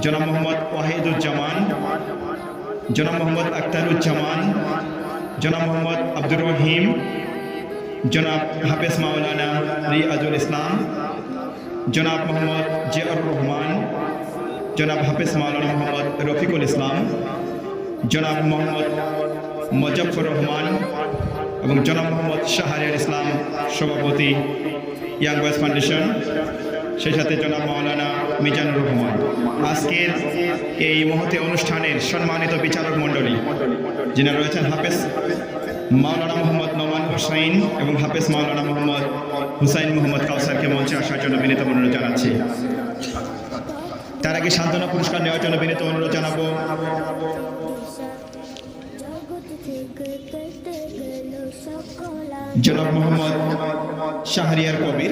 জনাব মোহাম্মদ ওয়াহিদুজ্জামান, জনাব মোহাম্মদ আখতারুজ্জামান, জনাব মোহাম্মদ আব্দুর রহিম, জনাব হাফেজ মাওলানা রিয়াজুল ইসলাম, জনাব মোহাম্মদ জিয়াউর রহমান, জনাব হাফেজ মাওলানা মোহাম্মদ রফিকুল ইসলাম, জনাব মোহাম্মদ মুজফফর রহমান এবং জনাব মোহাম্মদ শাহরিয়ার ইসলাম, সভাপতি ইয়াং বয়েজ ফাউন্ডেশন। সেই সাথে জনাব মাওলানা মিজানুর রহমান। আজকের এই মহতি অনুষ্ঠানের সম্মানিত বিচারক মণ্ডলী যিনি রয়েছেন হাফেজ মাওলানা মোহাম্মদ নোমান হুসাইন এবং হাফেজ মাওলানা মোহাম্মদ হুসাইন মোহাম্মদ কাউসারকে মঞ্চে আসার জন্য বিনীত অনুরোধ জানাচ্ছি। তার আগে সান্ত্বনা পুরস্কার নেওয়ার জন্য বিনীত অনুরোধ জানাবো জনাব মোহাম্মদ শাহরিয়ার কবির,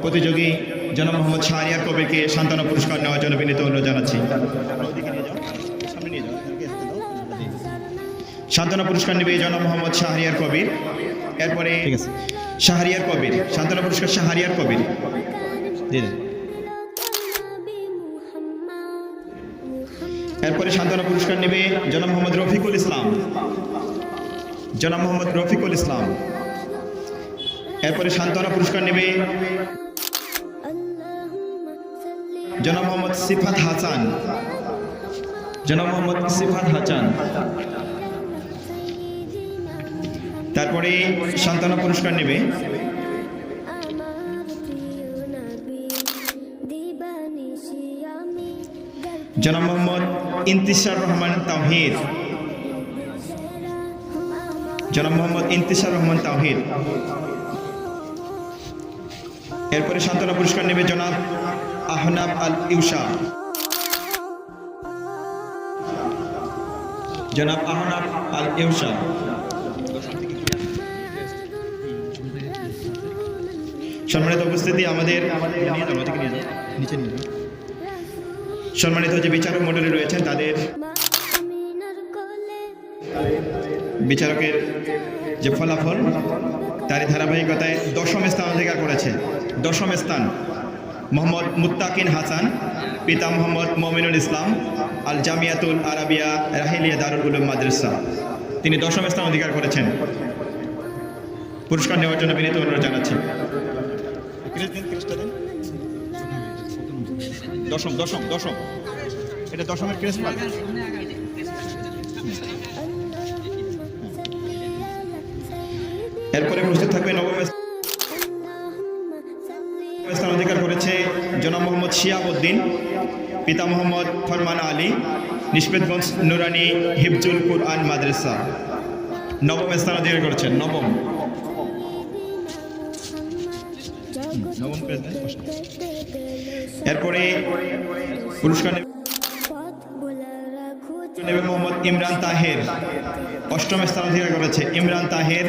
প্রতিযোগী জনাব মোহাম্মদ শাহরিয়ার কবিরকে সান্ত্বনা পুরস্কার নেওয়ার জন্য বিনীত অনুরোধ জানাচ্ছি। সান্ত্বনা পুরস্কার নেবে জনাব মোহাম্মদ শাহরিয়ার কবির। এরপরে শাহরিয়ার কবির, সান্ত্বনা পুরস্কার শাহরিয়ার কবির। এরপরে সান্ত্বনা পুরস্কার নেবে জনাব মোহাম্মদ রফিকুল ইসলাম, জনাব মোহাম্মদ রফিকুল ইসলাম। এরপরে সান্ত্বনা পুরস্কার নেবে জনাব মোহাম্মদ সিফাত হাসান, জনাব মোহাম্মদ সিফাত হাসান। তারপরে সান্ত্বনা পুরস্কার নেবে জনাব মোহাম্মদ ইন্তিশার রহমান তাওহীদ, জনাব মোহাম্মদ ইন্তিশার রহমান তাওহীদ। এরপরে সান্ত্বনা পুরস্কার নেবে জনাব আহনাব আল ইউসা, জনাব আহনাব আল ইউসা। সম্মানিত উপস্থিতি, আমাদের সম্মানিত যে বিচারক মণ্ডলী রয়েছেন তাদের বিচারকের যে ফলাফল তারই ধারাবাহিকতায় 10ম স্থান অধিকার করেছে। 10ম স্থান মোহাম্মদ মুত্তাকিন হাসান, পিতা মোহাম্মদ মমিনুল ইসলাম, আল জামিয়াতুল আরাবিয়া রাহিলিয়া দারুল উলুম মাদ্রাসা, তিনি 10ম স্থান অধিকার করেছেন। পুরস্কার নেওয়ার জন্য বিনীত অনুরোধ জানাচ্ছি। দশম এটা 10মের ক্রেস্ট পাবে। এরপরে উপস্থিত থাকবে 9ম স্থান অধিকার করেছে জনাব মোহাম্মদ শিয়াবউদ্দিন, পিতা মোহাম্মদ ফরমান আলী, নিষ্পেদগঞ্জ নুরানি হিফজুল কুরআন মাদ্রাসা, 9ম স্থান অধিকার করেছেন। নবম এরপরে পুরস্কার নেবে মোহাম্মদ ইমরান তাহের, 8ম স্থান অধিকার করেছে ইমরান তাহের,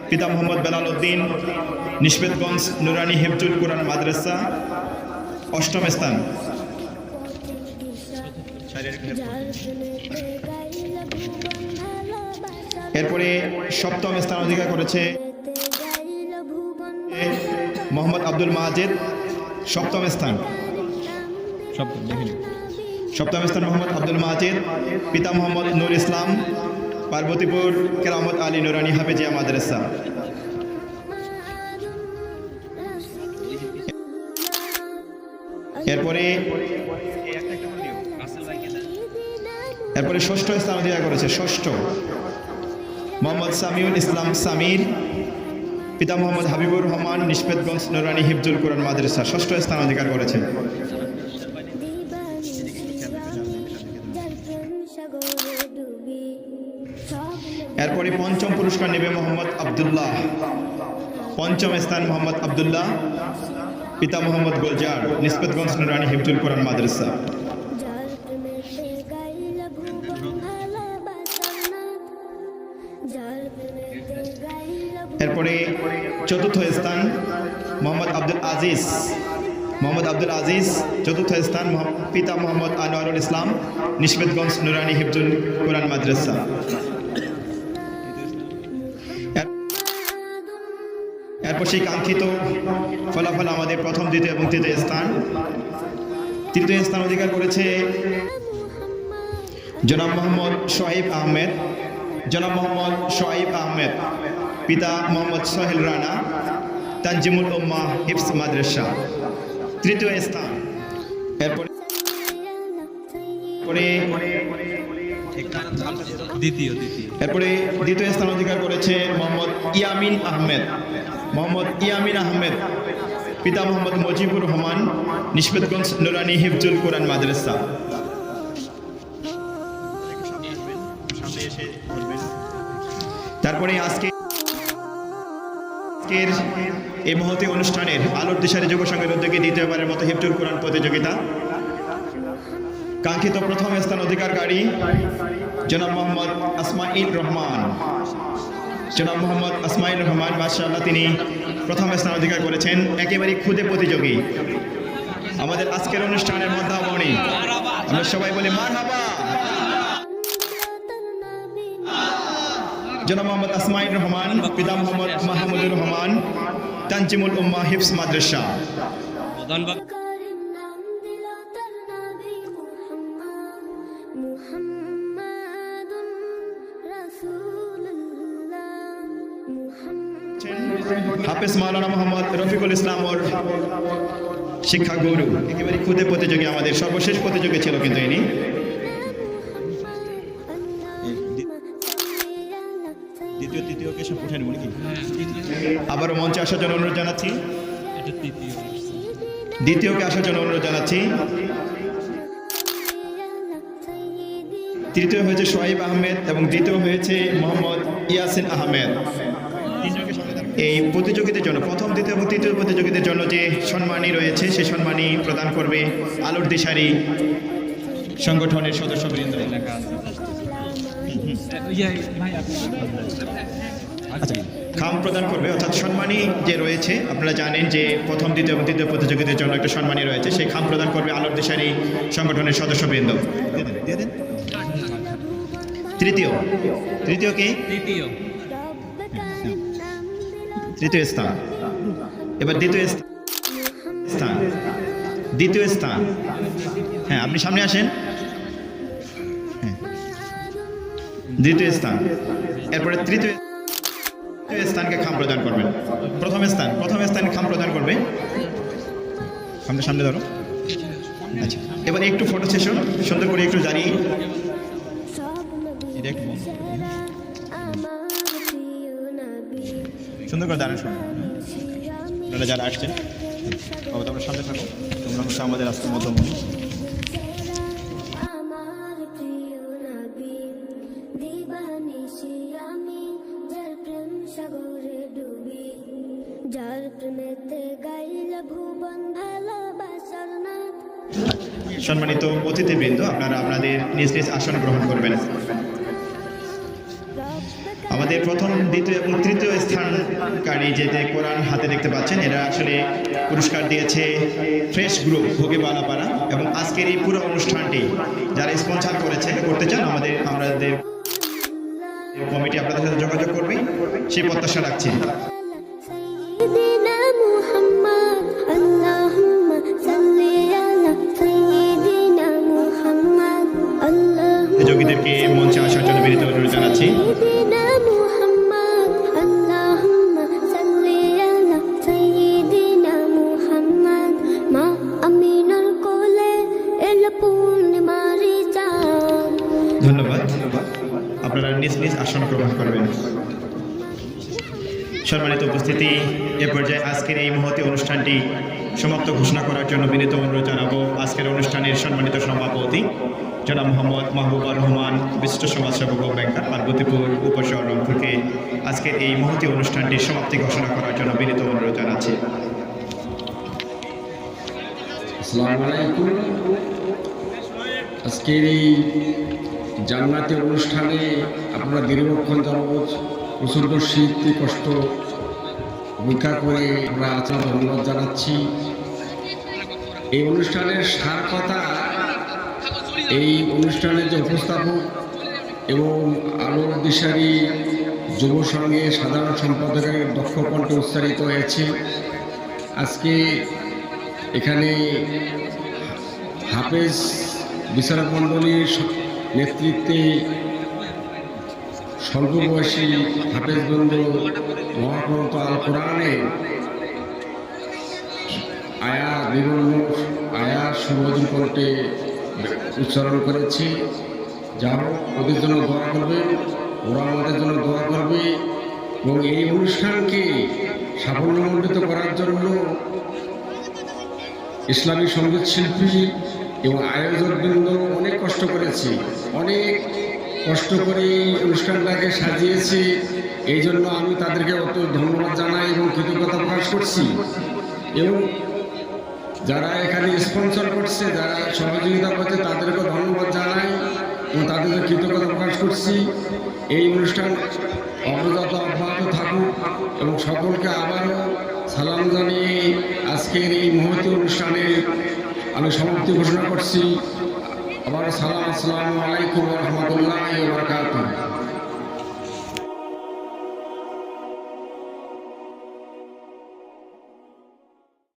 পিতা মোহাম্মদ বেলাল উদ্দিন, নিষ্পেদগঞ্জ নুরানি হিফজুল কুরআন মাদ্রাসা, 8ম স্থান। এরপরে 7ম স্থান অধিকার করেছে মোহাম্মদ আব্দুল মাজেদ, 7ম স্থান। 7ম স্থান মোহাম্মদ আব্দুল মাজেদ, পিতা মোহাম্মদ নূর ইসলাম, পার্বতীপুর কেরামত আলী নুরানি হাফেজিয়া মাদ্রাসা। এরপরে 6ষ্ঠ স্থান অধিকার করেছে, 6ষ্ঠ মোহাম্মদ সামিউল ইসলাম সামির, পিতা মোহাম্মদ হাবিবুর রহমান, নিষ্পেদগঞ্জ নুরানি হিফজুল কুরআন মাদ্রাসা, 6ষ্ঠ স্থান অধিকার করেছে। এরপরে পঞ্চম পুরস্কার নেবে মোহাম্মদ আব্দুল্লাহ। পঞ্চম স্থান মোহাম্মদ আব্দুল্লাহ, পিতা মোহাম্মদ গুলজার, নিসবতগঞ্জ নুরানি হিফজুল কোরআন মাদ্রাসা। এরপরে চতুর্থ স্থান মোহাম্মদ আব্দুল আজিজ। মোহাম্মদ আব্দুল আজিজ চতুর্থ স্থান, পিতা মোহাম্মদ আনোয়ারুল ইসলাম, নিসবতগঞ্জ নুরানি হিফজুল কোরআন মাদ্রাসা। এরপর সেই কাঙ্ক্ষিত ফলাফল আমাদের প্রথম, দ্বিতীয় এবং তৃতীয় স্থান। তৃতীয় স্থান অধিকার করেছে জনাব মোহাম্মদ সোহাইব আহমেদ। জনাব মোহাম্মদ সোহাইব আহমেদ, পিতা মোহাম্মদ সোহেল রানা, তানজিমুল উম্মা হিফজ মাদ্রাসা, তৃতীয় স্থান। এরপরে দ্বিতীয় স্থান অধিকার করেছে মোহাম্মদ ইয়ামিন আহমেদ। মোহাম্মদ ইয়ামিন আহমেদ, পিতা মোহাম্মদ মুজিবুর রহমান, নিসবতগঞ্জ নুরানি হিফজুল কোরআন মাদ্রাসা। তারপরে আজকের এই মহতী অনুষ্ঠানের আলোর দিশারি যুব সংঘের উদ্যোগে দ্বিতীয়বারের মতো হিফজুল কোরআন প্রতিযোগিতা কাঙ্ক্ষিত প্রথম স্থান অধিকারকারী জনাব মোহাম্মদ আসমাইল রহমান। জনাব মোহাম্মদ আসমাইল রহমান মাশাআল্লাহ, তিনি প্রথম স্থান অধিকার করেছেন। একেবারে ক্ষুদে প্রতিযোগী আমাদের আজকের অনুষ্ঠানের মধ্যাবর্তী, আমরা সবাই বলি মারহাবা। জনাব মোহাম্মদ আসমাইল রহমান, পিতা মোহাম্মদ মাহমুদুর রহমান, তানজিমুল উম্মা হিফজ মাদ্রাসা। হাফেজ মাওলানা মোহাম্মদ রফিকুল ইসলাম ওর শিক্ষা গুরু, একেবারে ক্ষুদে প্রতিযোগী, আমাদের সর্বশেষ প্রতিযোগী ছিল কিন্তু ইনি। আবারও মঞ্চে আসার জন্য অনুরোধ জানাচ্ছি। দ্বিতীয়কে আসার জন্য অনুরোধ জানাচ্ছি। তৃতীয় হয়েছে সোহাইব আহমেদ এবং দ্বিতীয় হয়েছে মোহাম্মদ ইয়াসিন আহমেদ। এই প্রতিযোগিতার জন্য প্রথম, দ্বিতীয় এবং তৃতীয় প্রতিযোগিতার জন্য যে সম্মানী রয়েছে সেই সম্মানী প্রদান করবে আলোর দিশারি সংগঠনের সদস্যবৃন্দ। খাম প্রদান করবে, অর্থাৎ সম্মানী যে রয়েছে, আপনারা জানেন যে প্রথম, দ্বিতীয় এবং তৃতীয় প্রতিযোগিতার জন্য একটা সম্মানী রয়েছে, সেই খাম প্রদান করবে আলোর দিশারি সংগঠনের সদস্যবৃন্দ। তৃতীয় কি? তৃতীয় স্থান। এবার দ্বিতীয় স্থান। হ্যাঁ, আপনি সামনে আসেন। দ্বিতীয় স্থান। এরপরে তৃতীয় স্থানকে খাম প্রদান করবেন। প্রথম স্থান খাম প্রদান করবে। সামনে ধরো। আচ্ছা, এবার একটু ফটো সেশন সুন্দর করে একটু দাঁড়িয়ে সুন্দর করে দাঁড়ান। আপনারা যারা আসছেন তোমরা সামনে থাকো, তোমরা হচ্ছে আমাদের আজকের মধ্যমণি। সম্মানিত অতিথিবৃন্দ, আপনারা আপনাদের নিজ নিজ আসন গ্রহণ করবেন। আমাদের প্রথম, দ্বিতীয় এবং তৃতীয় স্থানকারী যে কোরআন হাতে দেখতে পাচ্ছেন, এরা আসলে পুরস্কার দিয়েছে ফ্রেশ গ্রুপ ভোগীবালাপাড়া। এবং আজকের এই পুরো অনুষ্ঠানটি যারা স্পন্সর করতে চান, আমাদের কমিটি আপনাদের সাথে যোগাযোগ করবে, সেই প্রত্যাশা রাখছি। প্রতিযোগীদেরকে মঞ্চে আসার জন্য বিনীত অনুরোধ জানাচ্ছি। ধন্যবাদ। আপনারা নিজ নিজ আসন গ্রহণ করবেন। সম্মানিত উপস্থিতি, এ পর্যায়ে আজকের এই মহতী অনুষ্ঠানটি সমাপ্ত ঘোষণা করার জন্য বিনীত অনুরোধ জানাবো আজকের অনুষ্ঠানের সম্মানিত সভাপতি জনাব মোহাম্মদ মাহবুবুর রহমান, বিশিষ্ট সমাজসেবক ও ব্যাংকার, পার্বতীপুর উপশহর রংপুরকে আজকের এই মহতী অনুষ্ঠানটির সমাপ্তি ঘোষণা করার জন্য বিনীত অনুরোধ জানাচ্ছি। আসসালামু আলাইকুম। আজকের এই জান্নাতের অনুষ্ঠানে আপনারা দীর্ঘক্ষণ যাবৎ প্রচণ্ড শীত কষ্ট উপেক্ষা করে আমরা আচার ধন্যবাদ জানাচ্ছি। এই অনুষ্ঠানের সার কথা, এই অনুষ্ঠানের যে উপস্থাপক এবং আলোর দিশারি যুব সংঘের সাধারণ সম্পাদকের দক্ষ কণ্ঠে উচ্চারিত হয়েছে। আজকে এখানে হাফেজ বিচারক মণ্ডলীর নেতৃত্বে স্বল্প বয়সী হাফেজবৃন্দ মহাগ্রন্থ আল কোরআনে বিভিন্ন আয়াত সুমধুর কণ্ঠে উচ্চারণ করেছি। যা হোক, ওদের জন্য দোয়া করবে, ওরা আমাদের জন্য দোয়া করবে এবং এই অনুষ্ঠানকে সাফল্যমণ্ডিত করার জন্য ইসলামী সঙ্গীত শিল্পী এবং আয়োজকবৃন্দ অনেক কষ্ট করেছে, অনেক কষ্ট করে এই অনুষ্ঠানটাকে সাজিয়েছে। এই জন্য আমি তাদেরকে অত ধন্যবাদ জানাই এবং কৃতজ্ঞতা প্রকাশ করছি। এবং যারা এখানে স্পন্সর করছে, যারা সহযোগিতা করছে, তাদেরকেও ধন্যবাদ জানাই এবং তাদেরকে কৃতজ্ঞতা প্রকাশ করছি। এই অনুষ্ঠান অগ্রগত অব্যাহত থাকুক এবং সকলকে আবারও সালাম জানিয়ে আজকের এই মহতী অনুষ্ঠানে আমি সমাপ্তি ঘোষণা করছি। আবার সালাম, আসসালামু আলাইকুম ওয়া রাহমাতুল্লাহি ওয়া বারাকাতুহু।